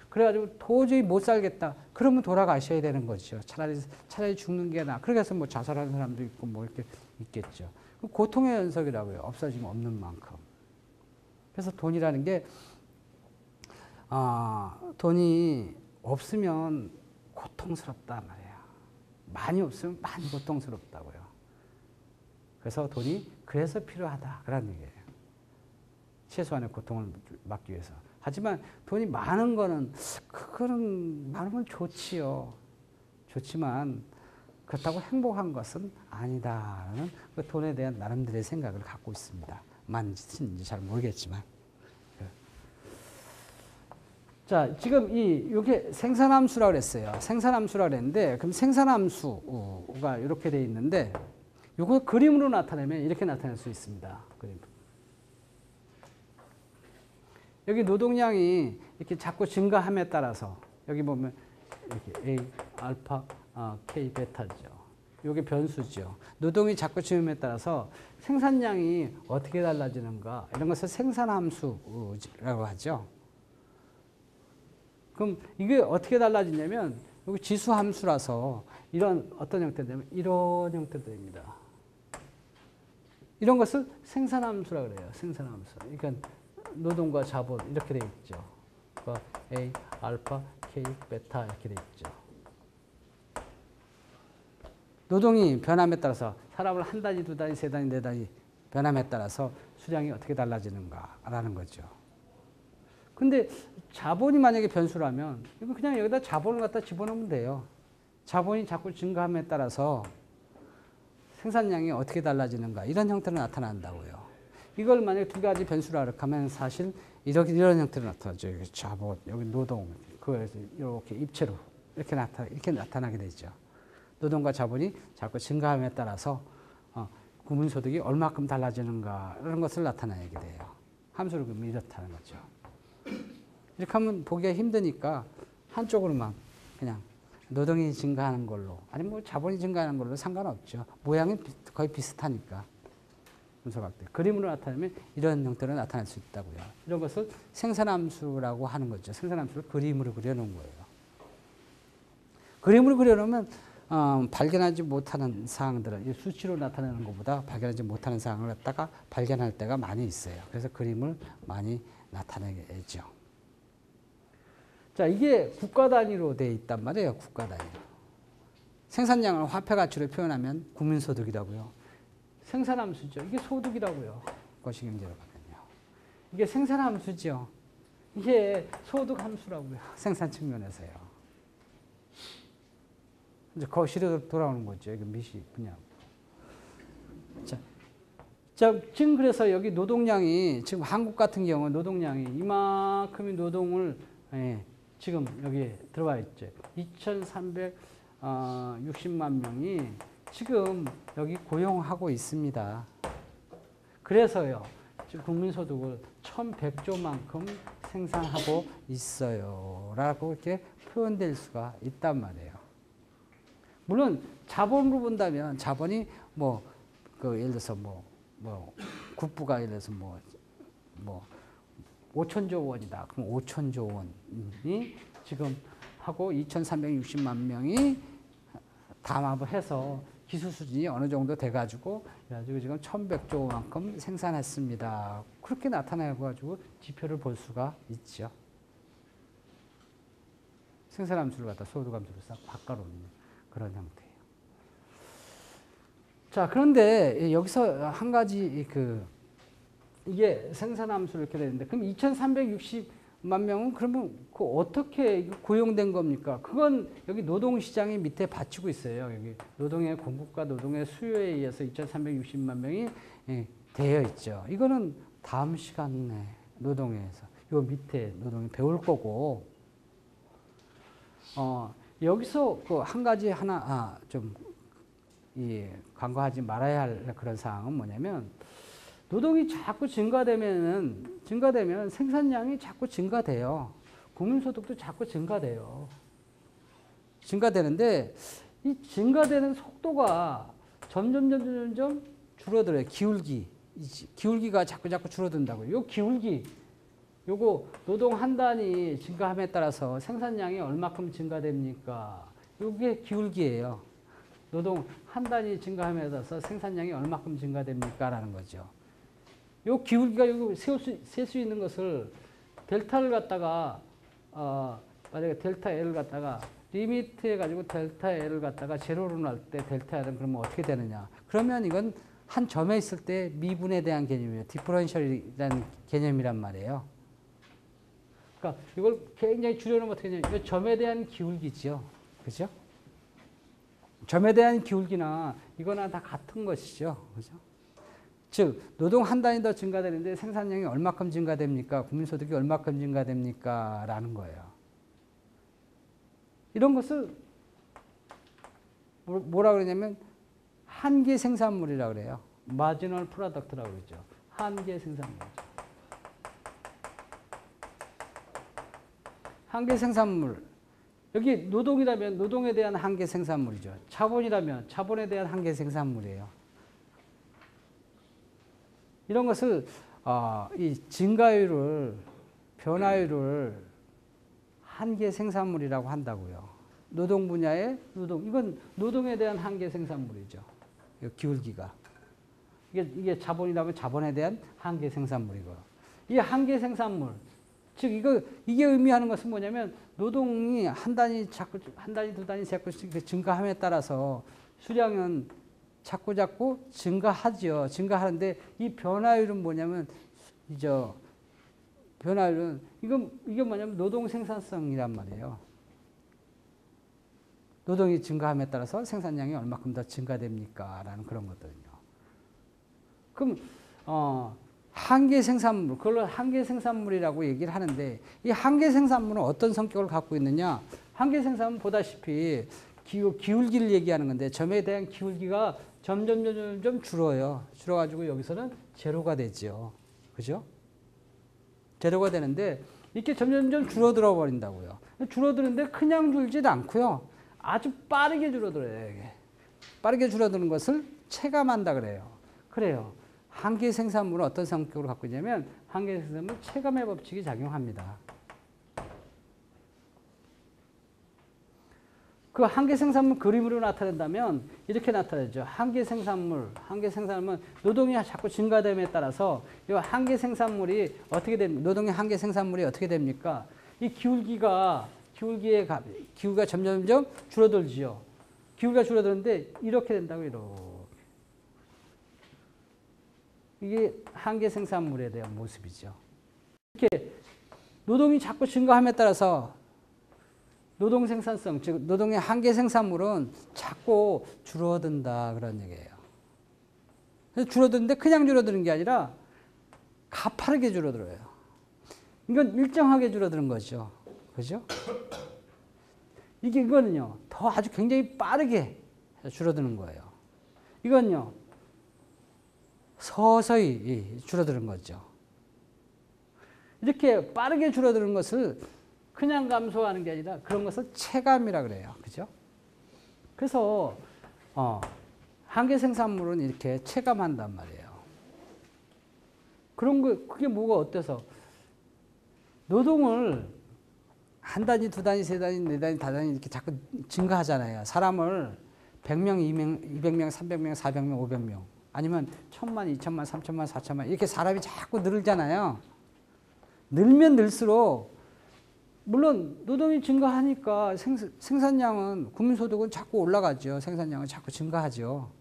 그래가지고 도저히 못 살겠다. 그러면 돌아가셔야 되는 거죠. 차라리 죽는 게 나아. 그래서 뭐 자살하는 사람도 있고 뭐 이렇게 있겠죠. 고통의 연속이라고요. 없어지면 없는 만큼. 그래서 돈이라는 게 돈이 없으면 고통스럽다 말이에요. 많이 없으면 많이 고통스럽다고요. 그래서 돈이 그래서 필요하다. 그런 얘기예요. 최소한의 고통을 막기 위해서. 하지만 돈이 많은 거는 그거는 많으면 좋지요. 좋지만 그렇다고 행복한 것은 아니다라는 그 돈에 대한 나름대로의 생각을 갖고 있습니다. 맞는지 잘 모르겠지만. 자, 지금 이게 생산함수라고 그랬어요. 생산함수라고 그랬는데, 그럼 생산함수가 이렇게 돼 있는데, 이거 그림으로 나타내면 이렇게 나타낼 수 있습니다. 그림. 여기 노동량이 이렇게 자꾸 증가함에 따라서, 여기 보면 이렇게 A, 알파, K, 베타죠. 이게 변수죠. 노동이 자꾸 증가함에 따라서 생산량이 어떻게 달라지는가, 이런 것을 생산함수라고 하죠. 그럼 이게 어떻게 달라지냐면 여기 지수 함수라서 이런 어떤 형태냐면 이런 형태도 됩니다. 이런 것을 생산함수라고 그래요. 생산함수. 그러니까 노동과 자본 이렇게 돼 있죠. 그러니까 A, 알파, K, 베타 이렇게 돼 있죠. 노동이 변함에 따라서 사람을 한 단위, 두 단위, 세 단위, 네 단위 변함에 따라서 수량이 어떻게 달라지는가라는 거죠. 근데 자본이 만약에 변수라면 이거 그냥 여기다 자본을 갖다 집어넣으면 돼요. 자본이 자꾸 증가함에 따라서 생산량이 어떻게 달라지는가 이런 형태로 나타난다고요. 이걸 만약에 두 가지 변수라 하면 사실 이런 형태로 나타나죠. 여기 자본, 여기 노동, 그래서 이렇게 입체로 이렇게 나타나게 되죠. 노동과 자본이 자꾸 증가함에 따라서 국민소득이 얼마큼 달라지는가 이런 것을 나타내게 돼요. 함수를 그럼 이렇다는 거죠. 이렇게 하면 보기가 힘드니까 한쪽으로만 그냥 노동이 증가하는 걸로 아니면 뭐 자본이 증가하는 걸로 상관없죠. 모양이 거의 비슷하니까. 분석학대. 그림으로 나타내면 이런 형태로 나타날 수 있다고요. 이런 것을 생산함수라고 하는 거죠. 생산함수를 그림으로 그려놓은 거예요. 그림으로 그려놓으면 발견하지 못하는 사항들을 수치로 나타내는 것보다 발견하지 못하는 사항을 갖다가 발견할 때가 많이 있어요. 그래서 그림을 많이 나타내죠. 자, 이게 국가 단위로 되어 있단 말이에요. 국가 단위로. 생산량을 화폐 가치로 표현하면 국민소득이라고요. 생산함수죠. 이게 소득이라고요. 거시경제로 가면요. 이게 생산함수죠. 이게 소득함수라고요. 생산 측면에서요. 이제 거시로 돌아오는 거죠. 이게 미시 분야. 자, 지금 그래서 여기 노동량이 지금 한국 같은 경우는 노동량이 이만큼의 노동을 지금 여기에 들어와 있죠. 2,360만 명이 지금 여기 고용하고 있습니다. 그래서요, 지금 국민소득을 1,100조만큼 생산하고 있어요. 라고 이렇게 표현될 수가 있단 말이에요. 물론 자본으로 본다면 자본이 예를 들어서 국부가 예를 들어서 5천조 원이다. 그럼 5천조 원이 지금 하고 2,360만 명이 담합을 해서 기술 수준이 어느 정도 돼가지고 지금 1,100조만큼 생산했습니다. 그렇게 나타내가지고 지표를 볼 수가 있죠. 생산함수를 갖다 소득함수를 싹 바꿔놓는 그런 형태예요. 자, 그런데 여기서 한 가지 이게 생산함수를 이렇게 되는데 그럼 2,360만 명은 그러면 어떻게 고용된 겁니까? 그건 여기 노동시장이 밑에 받치고 있어요. 여기 노동의 공급과 노동의 수요에 의해서 2,360만 명이 되어 있죠. 이거는 다음 시간에 노동에서 요 밑에 노동이 배울 거고 여기서 한 가지 좀 간과하지 말아야 할 그런 사항은 뭐냐면 노동이 자꾸 증가되면 생산량이 자꾸 증가돼요. 국민소득도 자꾸 증가돼요. 증가되는데 이 증가되는 속도가 점점 줄어들어요. 기울기가 자꾸 줄어든다고요. 요 기울기, 요거 노동 한 단위 증가함에 따라서 생산량이 얼마큼 증가됩니까? 요게 기울기예요. 노동 한 단위 증가함에 따라서 생산량이 얼마큼 증가됩니까? 라는 거죠. 요 기울기가 요거 셀 수 있는 것을 델타를 갖다가 만약에 델타 L을 갖다가 리미트 해가지고 델타 L을 갖다가 제로로 날 때 델타 L은 그러면 어떻게 되느냐? 그러면 이건 한 점에 있을 때 미분에 대한 개념이에요. 디퍼런셜이라는 개념이란 말이에요. 그러니까 이걸 굉장히 줄여놓으면 어떻게 되냐면 이 점에 대한 기울기죠. 그죠? 점에 대한 기울기나 이거나 다 같은 것이죠. 그죠? 즉 노동 한 단위 더 증가되는데 생산량이 얼마큼 증가됩니까? 국민소득이 얼마큼 증가됩니까? 라는 거예요. 이런 것을 뭐라 그러냐면 한계 생산물이라고 그래요. 마지널 프로덕트라고 그러죠. 한계 생산물이죠. 한계 생산물. 여기 노동이라면 노동에 대한 한계 생산물이죠. 자본이라면 자본에 대한 한계 생산물이에요. 이런 것을 이 증가율을 변화율을 한계 생산물이라고 한다고요. 노동 분야의 이건 노동에 대한 한계 생산물이죠. 기울기가. 이게 자본이라면 자본에 대한 한계 생산물이고. 이 한계 생산물, 즉 이게 의미하는 것은 뭐냐면 노동이 한 단위 두 단위 자꾸 증가함에 따라서 수량은 자꾸 증가하죠. 증가하는데 이 변화율은 뭐냐면 변화율은 이건 뭐냐면 노동 생산성이란 말이에요. 노동이 증가함에 따라서 생산량이 얼마큼 더 증가됩니까? 라는 그런 것들은요. 그럼 한계 생산물, 그걸로 한계 생산물이라고 얘기를 하는데 이 한계 생산물은 어떤 성격을 갖고 있느냐? 한계 생산물은 보다시피 기울기를 얘기하는 건데 점에 대한 기울기가 점점 줄어요. 줄어가지고 여기서는 제로가 되죠. 그죠? 제로가 되는데 이렇게 점점 줄어들어 버린다고요. 줄어드는데 그냥 줄지도 않고요. 아주 빠르게 줄어들어요. 이게. 빠르게 줄어드는 것을 체감한다 그래요. 그래요. 한계 생산물은 어떤 성격을 갖고 있냐면 한계 생산물 체감의 법칙이 작용합니다. 그 한계 생산물 그림으로 나타낸다면 이렇게 나타나죠. 한계 생산물은 노동이 자꾸 증가됨에 따라서 이 한계 생산물이 어떻게 됩니까? 노동의 한계 생산물이 어떻게 됩니까? 이 기울기가 점점 줄어들지요. 기울기가 줄어드는데 이렇게 된다고 이렇게. 이게 한계 생산물에 대한 모습이죠. 이렇게 노동이 자꾸 증가함에 따라서 노동 생산성, 즉 노동의 한계 생산물은 자꾸 줄어든다 그런 얘기예요. 그래서 줄어드는데 그냥 줄어드는 게 아니라 가파르게 줄어들어요. 이건 일정하게 줄어드는 거죠. 그죠? 이거는요, 더 아주 굉장히 빠르게 줄어드는 거예요. 이건요, 서서히 줄어드는 거죠. 이렇게 빠르게 줄어드는 것을 그냥 감소하는 게 아니라 그런 것을 체감이라 그래요. 그죠? 그래서 한계 생산물은 이렇게 체감한단 말이에요. 그게 뭐가 어때서 노동을 한 단위, 두 단위, 세 단위, 네 단위, 다 단위 이렇게 자꾸 증가하잖아요. 사람을 100명, 200명, 300명, 400명, 500명 아니면 1000만, 2000만, 3000만, 4000만 이렇게 사람이 자꾸 늘잖아요. 늘면 늘수록 물론 노동이 증가하니까 생산량은 국민소득은 자꾸 올라가죠. 생산량은 자꾸 증가하죠.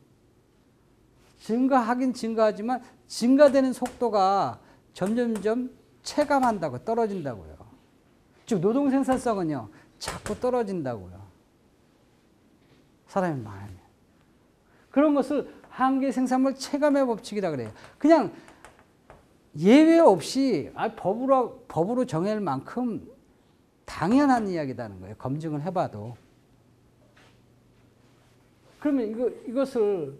증가하긴 증가하지만 증가되는 속도가 점점점 체감한다고 떨어진다고요. 즉 노동 생산성은요. 자꾸 떨어진다고요. 사람이 많으면. 그런 것을 한계 생산물 체감의 법칙이라 그래요. 그냥 예외 없이 법으로 정할 만큼 당연한 이야기다는 거예요. 검증을 해봐도. 그러면 이것을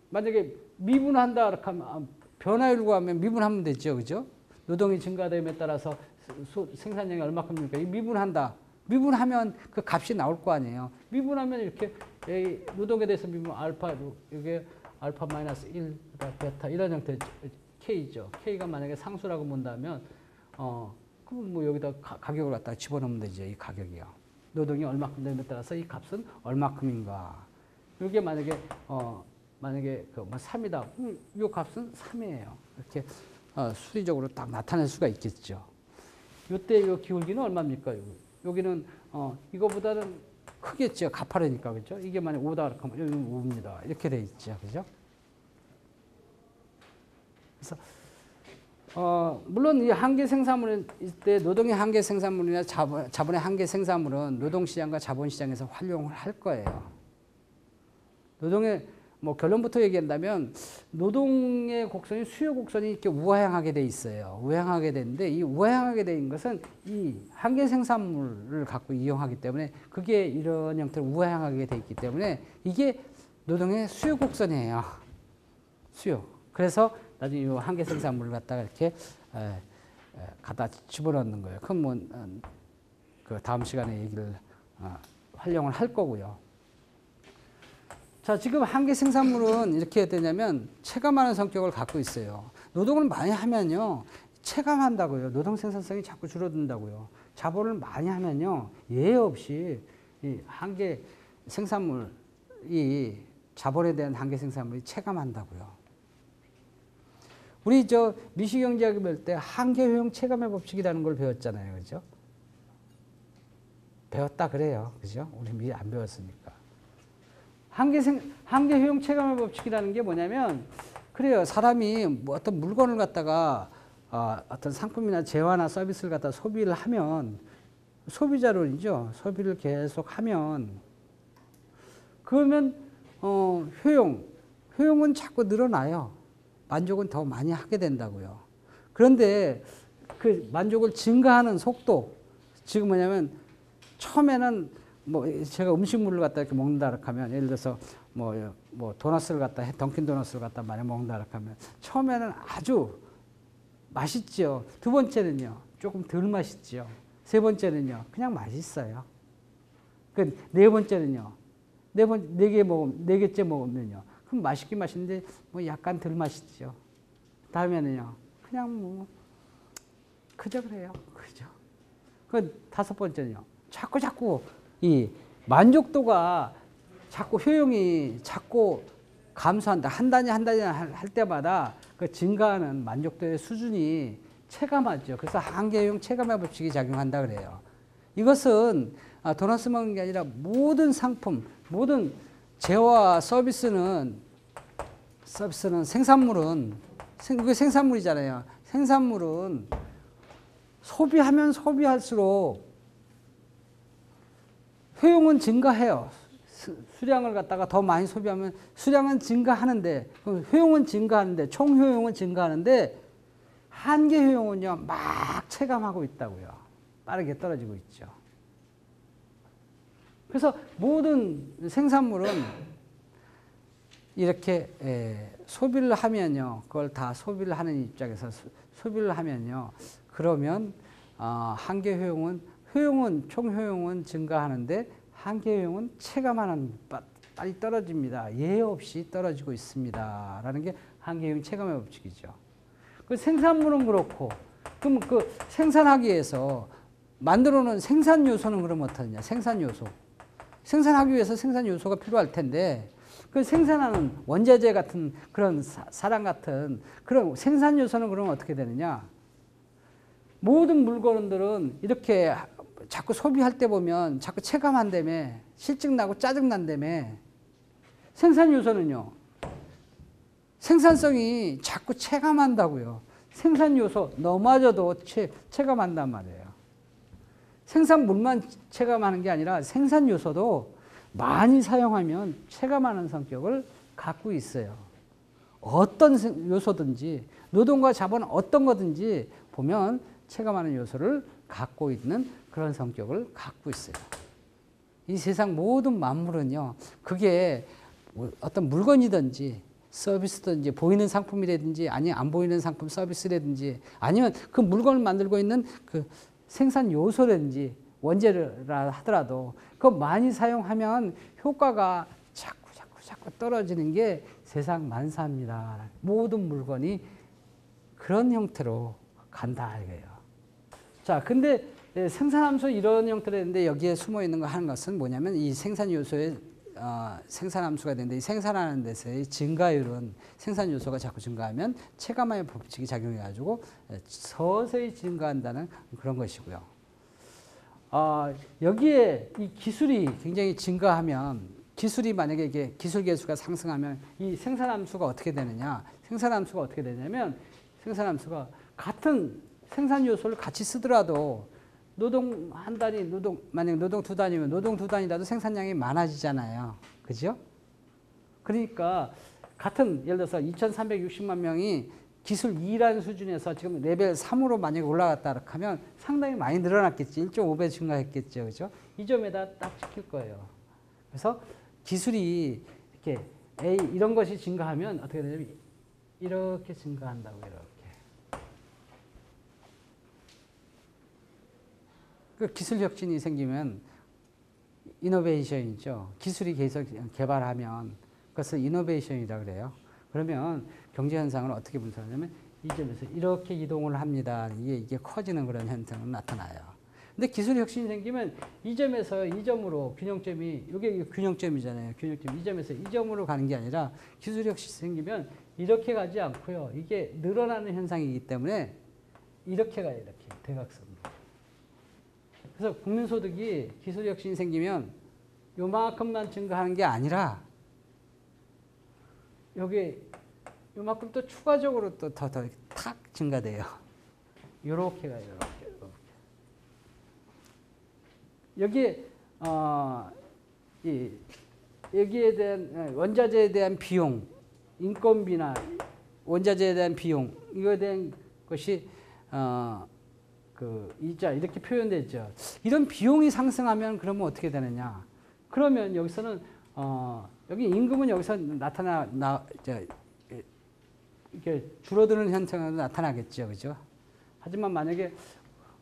만약에 미분한다 하면 변화율 구하면 미분하면 되죠. 그죠? 노동이 증가됨에 따라서 생산량이 얼마큼입니까? 미분한다. 미분하면 그 값이 나올 거 아니에요. 미분하면 이렇게 노동에 대해서 미분 알파, 이게 알파 마이너스 1, 베타 이런 형태 K죠. K가 만약에 상수라고 본다면 그럼 뭐 여기다 가격을 갖다 집어넣으면 되죠. 이 가격이요. 노동이 얼마큼 되느냐에 따라서 이 값은 얼마큼인가. 이게 만약에 그 뭐 3이다. 이 값은 3이에요. 이렇게 수리적으로 딱 나타낼 수가 있겠죠. 이때 이 기울기는 얼마입니까? 여기는 이거보다는 크겠죠. 가파르니까. 그죠? 이게 만약 5다 그러면 여기는 5입니다. 이렇게 돼 있죠. 그죠? 그래서 물론 이 한계 생산물일 때 노동의 한계 생산물이나 자본의 한계 생산물은 노동시장과 자본시장에서 활용을 할 거예요. 노동의 뭐 결론부터 얘기한다면 노동의 곡선이 수요 곡선이 이렇게 우하향하게 돼 있어요. 우하향하게 되는데 이 우하향하게 된 것은 이 한계 생산물을 갖고 이용하기 때문에 그게 이런 형태로 우하향하게 돼 있기 때문에 이게 노동의 수요 곡선이에요. 수요. 그래서 나중에 이 한계 생산물을 갖다가 이렇게 갖다 집어넣는 거예요. 그럼 뭐 그 다음 시간에 얘기를 활용을 할 거고요. 자, 지금 한계 생산물은 이렇게 해야 되냐면 체감하는 성격을 갖고 있어요. 노동을 많이 하면요. 체감한다고요. 노동 생산성이 자꾸 줄어든다고요. 자본을 많이 하면요. 예외 없이 이 한계 생산물이 자본에 대한 한계 생산물이 체감한다고요. 우리 미시경제학을 배울 때 한계 효용 체감의 법칙이라는 걸 배웠잖아요. 그죠? 배웠다 그래요. 그죠? 우리 미리 안 배웠으니까. 한계 효용 체감의 법칙이라는 게 뭐냐면 그래요. 사람이 뭐 어떤 물건을 갖다가 어떤 상품이나 재화나 서비스를 갖다 소비를 하면 소비자론이죠. 소비를 계속 하면 그러면 효용은 자꾸 늘어나요. 만족은 더 많이 하게 된다고요. 그런데 그 만족을 증가하는 속도 지금 뭐냐면 처음에는 뭐 제가 음식물을 갖다 이렇게 먹는다 하면 예를 들어서 뭐 도넛을 갖다 던킨 도넛을 갖다 많이 먹는다 하면 처음에는 아주 맛있죠. 두 번째는요 조금 덜 맛있죠. 세 번째는요 그냥 맛있어요. 그 네 번째는요 네 개째 먹으면요 그럼 맛있긴 맛있는데 뭐 약간 덜 맛있죠. 다음에는요 그냥 뭐 그저 그래요. 그죠. 그 다섯 번째는요 자꾸 이 만족도가 자꾸 효용이 자꾸 감소한다. 한 단위 할 때마다 그 증가하는 만족도의 수준이 체감하죠. 그래서 한계효용 체감의 법칙이 작용한다 그래요. 이것은 도넛 먹는 게 아니라 모든 상품, 모든 재화 서비스는 생산물은 그게 생산물이잖아요. 생산물은 소비하면 소비할수록 효용은 증가해요. 수량을 갖다가 더 많이 소비하면 수량은 증가하는데 효용은 증가하는데 총 효용은 증가하는데 한계 효용은요 막 체감하고 있다고요. 빠르게 떨어지고 있죠. 그래서 모든 생산물은 이렇게 소비를 하면요, 그걸 다 소비를 하는 입장에서 소비를 하면요, 그러면 한계 효용은 총 효용은 증가하는데 한계 효용은 체감하는 빨리 떨어집니다. 예외 없이 떨어지고 있습니다. 라는 게 한계 효용 체감의 법칙이죠. 그 생산물은 그렇고, 그럼 그 생산하기 위해서 만들어 놓은 생산 요소는 그럼 어떠냐? 생산 요소. 생산하기 위해서 생산 요소가 필요할 텐데, 그 생산하는 원자재 같은 그런 사람 같은 그런 생산 요소는 그러면 어떻게 되느냐? 모든 물건들은 이렇게 자꾸 소비할 때 보면 자꾸 체감한다며, 실증나고 짜증난다며. 생산 요소는요, 생산성이 자꾸 체감한다고요. 생산 요소 너마저도 체감한단 말이에요. 생산물만 체감하는 게 아니라 생산 요소도 많이 사용하면 체감하는 성격을 갖고 있어요. 어떤 요소든지 노동과 자본 어떤 거든지 보면 체감하는 요소를 갖고 있는 그런 성격을 갖고 있어요. 이 세상 모든 만물은요, 그게 어떤 물건이든지 서비스든지 보이는 상품이라든지 아니면 안 보이는 상품 서비스라든지 아니면 그 물건을 만들고 있는 그 생산 요소라든지 원재료라 하더라도 그거 많이 사용하면 효과가 자꾸 떨어지는 게 세상 만사입니다. 모든 물건이 그런 형태로 간다 이거예요. 자, 근데 생산함수 이런 형태로 했는데 여기에 숨어 있는 거 하는 것은 뭐냐면 이 생산 요소의 생산함수가 되는데 이 생산하는 데서의 증가율은 생산 요소가 자꾸 증가하면 체감의 법칙이 작용해가지고 서서히 증가한다는 그런 것이고요. 여기에 이 기술이 굉장히 증가하면 기술이 만약에 이게 기술 개수가 상승하면 이 생산함수가 어떻게 되느냐? 생산함수가 어떻게 되냐면 생산함수가 같은 생산 요소를 같이 쓰더라도 노동 한 단위, 만약 노동 두 단위면 노동 두 단위라도 생산량이 많아지잖아요. 그죠? 그러니까 같은 예를 들어서 2,360만 명이 기술 2라는 수준에서 지금 레벨 3으로 만약에 올라갔다 하면 상당히 많이 늘어났겠지. 1.5배 증가했겠죠. 그죠? 이 점에다 딱 찍힐 거예요. 그래서 기술이 이렇게 이런 것이 증가하면 어떻게 되냐면 이렇게 증가한다고 이렇게. 그 기술 혁신이 생기면 이노베이션이죠. 기술이 계속 개발하면 그것을 이노베이션이라고 그래요. 그러면 경제 현상을 어떻게 분석하냐면 이 점에서 이렇게 이동을 합니다. 이게 커지는 그런 현상은 나타나요. 근데 기술 혁신이 생기면 이 점에서 이 점으로 균형점이 이게 균형점이잖아요. 균형점 이 점에서 이 점으로 가는 게 아니라 기술 혁신이 생기면 이렇게 가지 않고요. 이게 늘어나는 현상이기 때문에 이렇게 가요. 이렇게 대각선으로. 그래서 국민소득이 기술 혁신이 생기면 요만큼만 증가하는 게 아니라 여기 요만큼 또 추가적으로 또 더 탁 증가돼요. 요렇게 가요. 요렇게. 여기에 여기에 대한 원자재에 대한 비용, 인건비나 원자재에 대한 비용 이거에 대한 것이 이렇게 표현되죠. 이런 비용이 상승하면 그러면 어떻게 되느냐? 그러면 여기서는 여기 임금은 여기서 이렇게 줄어드는 현상은 나타나겠죠, 그죠? 하지만 만약에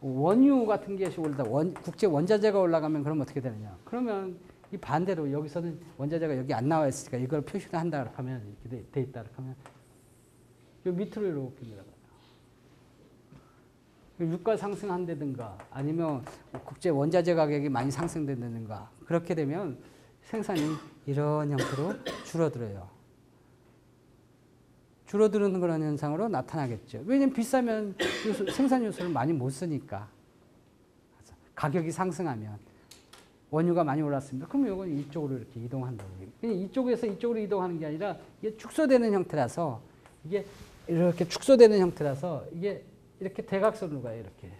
원유 같은 것이 올라다 국제 원자재가 올라가면 그럼 어떻게 되느냐? 그러면 이 반대로 여기서는 원자재가 여기 안 나와 있으니까 이걸 표시를 한다 하면 이렇게 돼 있다 하면 요 밑으로 이렇게 내려가요. 유가 상승한다든가 아니면 국제 원자재 가격이 많이 상승된다든가 그렇게 되면 생산이 이런 형태로 줄어들어요. 줄어드는 그런 현상으로 나타나겠죠. 왜냐하면 비싸면 생산 요소를 많이 못 쓰니까. 가격이 상승하면 원유가 많이 올랐습니다. 그럼 이건 이쪽으로 이렇게 이동한다고. 이쪽에서 이쪽으로 이동하는 게 아니라 이게 축소되는 형태라서 이게 이렇게 축소되는 형태라서 이게 이렇게 대각선으로 가요. 이렇게.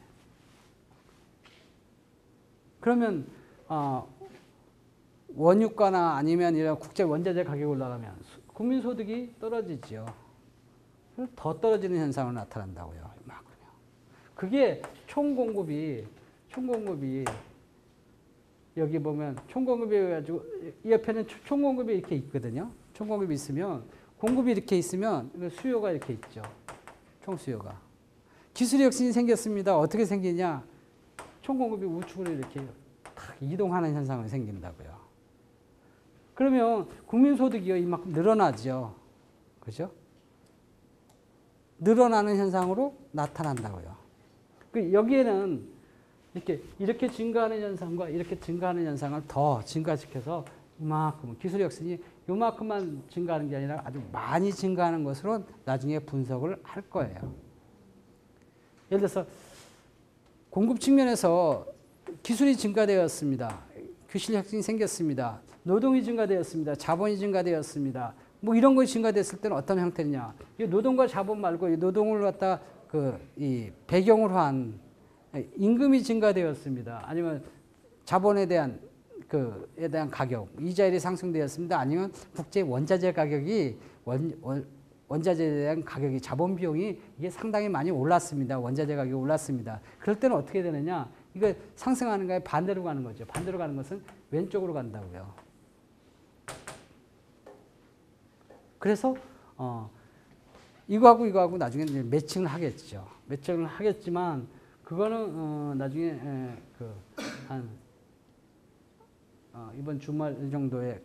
그러면 원유가나 아니면 이런 국제 원자재 가격이 올라가면 국민소득이 떨어지죠. 더 떨어지는 현상으로 나타난다고요. 이만큼요. 그게 총공급이 여기 보면 총공급이 해가지고 이 옆에는 총공급이 이렇게 있거든요. 총공급이 있으면 공급이 이렇게 있으면 수요가 이렇게 있죠. 총수요가. 기술 혁신이 생겼습니다. 어떻게 생기냐? 총공급이 우측으로 이렇게 탁 이동하는 현상이 생긴다고요. 그러면 국민소득이 이만큼 늘어나죠. 그죠? 늘어나는 현상으로 나타난다고요. 여기에는 이렇게 증가하는 현상과 이렇게 증가하는 현상을 더 증가시켜서 이만큼 기술 혁신이 이만큼만 증가하는 게 아니라 아주 많이 증가하는 것으로 나중에 분석을 할 거예요. 예를 들어서 공급 측면에서 기술이 증가되었습니다. 기술 혁신이 생겼습니다. 노동이 증가되었습니다. 자본이 증가되었습니다. 뭐 이런 것이 증가됐을 때는 어떤 형태냐? 이 노동과 자본 말고 이 노동을 갖다 이 배경으로 한 임금이 증가되었습니다. 아니면 자본에 대한 가격, 이자율이 상승되었습니다. 아니면 국제 원자재 가격이 원자재에 대한 가격이 자본 비용이 이게 상당히 많이 올랐습니다. 원자재 가격이 올랐습니다. 그럴 때는 어떻게 되느냐? 이거 상승하는 거에 반대로 가는 거죠. 반대로 가는 것은 왼쪽으로 간다고요. 그래서 이거하고 나중에 이제 매칭을 하겠죠. 매칭을 하겠지만 그거는 나중에 이번 주말 정도에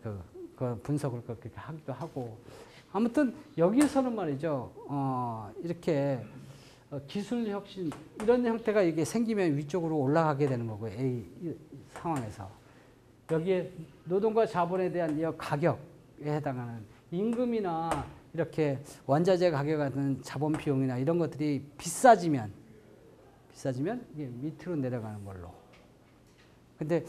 그 분석을 그렇게 하기도 하고 아무튼 여기에서는 말이죠. 이렇게 기술 혁신 이런 형태가 이게 생기면 위쪽으로 올라가게 되는 거고요. 이 상황에서 여기에 노동과 자본에 대한 이 가격에 해당하는 임금이나 이렇게 원자재 가격 같은 자본 비용이나 이런 것들이 비싸지면 이게 밑으로 내려가는 걸로. 근데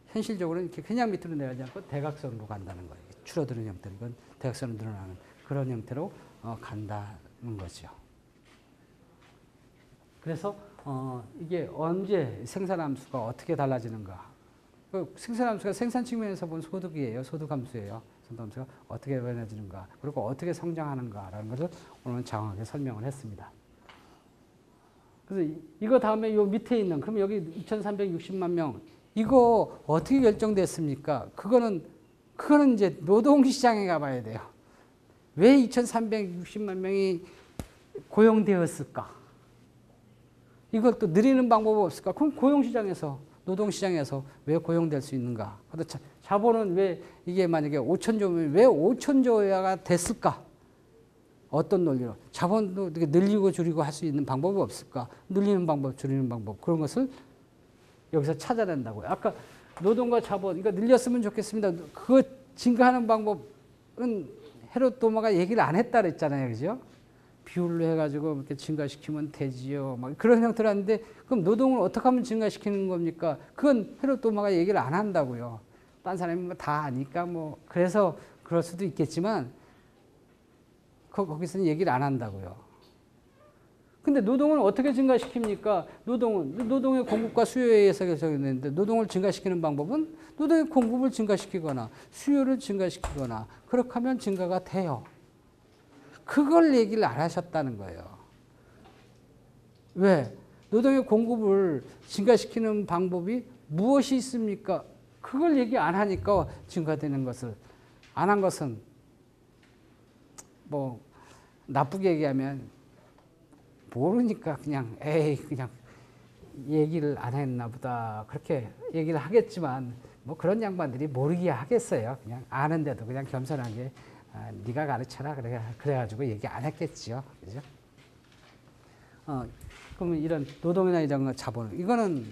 현실적으로는 이렇게 그냥 밑으로 내려가지 않고 대각선으로 간다는 거예요. 줄어드는 형태로 이건 대각선으로 늘어나는 그런 형태로 간다는 거죠. 그래서 이게 언제 생산함수가 어떻게 달라지는가? 생산함수가 생산 측면에서 본 소득이에요. 소득함수예요. 생산함수가 어떻게 변해지는가? 그리고 어떻게 성장하는가라는 것을 오늘 장황하게 설명을 했습니다. 그래서 이거 다음에 요 밑에 있는 그럼 여기 2,360만 명 이거 어떻게 결정됐습니까? 그거는 이제 노동시장에 가봐야 돼요. 왜 2,360만 명이 고용되었을까? 이걸 또 늘리는 방법이 없을까? 그럼 고용시장에서, 노동시장에서 왜 고용될 수 있는가? 자본은 왜 이게 만약에 5천조면 왜 5천조가 됐을까? 어떤 논리로? 자본도 늘리고 줄이고 할 수 있는 방법이 없을까? 늘리는 방법, 줄이는 방법. 그런 것을 여기서 찾아낸다고요. 아까 노동과 자본, 이거 늘렸으면 좋겠습니다. 그거 증가하는 방법은 헤롯 도마가 얘기를 안 했다 그랬잖아요. 그죠? 비율로 해가지고 이렇게 증가시키면 되지요. 막 그런 형태로 하는데, 그럼 노동을 어떻게 하면 증가시키는 겁니까? 그건 헤롯 도마가 얘기를 안 한다고요. 딴 사람이 뭐 다 아니까 뭐, 그래서 그럴 수도 있겠지만, 거기서는 얘기를 안 한다고요. 근데 노동을 어떻게 증가시킵니까? 노동의 공급과 수요에 의해서 결정되는데 노동을 증가시키는 방법은 노동의 공급을 증가시키거나 수요를 증가시키거나 그렇게 하면 증가가 돼요. 그걸 얘기를 안 하셨다는 거예요. 왜? 노동의 공급을 증가시키는 방법이 무엇이 있습니까? 그걸 얘기 안 하니까 증가되는 것을 안 한 것은 뭐 나쁘게 얘기하면 모르니까 그냥 그냥 얘기를 안 했나 보다 그렇게 얘기를 하겠지만 뭐 그런 양반들이 모르게 하겠어요. 그냥 아는데도 그냥 겸손하게 네가 가르쳐라 그래가지고 얘기 안 했겠지요. 그죠? 그러면 이런 노동이나 이런 거 자본 이거는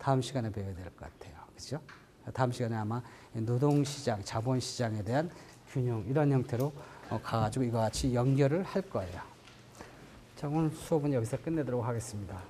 다음 시간에 배워야 될 것 같아요. 그죠? 다음 시간에 아마 노동시장, 자본시장에 대한 균형 이런 형태로 가가지고 이거 같이 연결을 할 거예요. 자, 오늘 수업은 여기서 끝내도록 하겠습니다.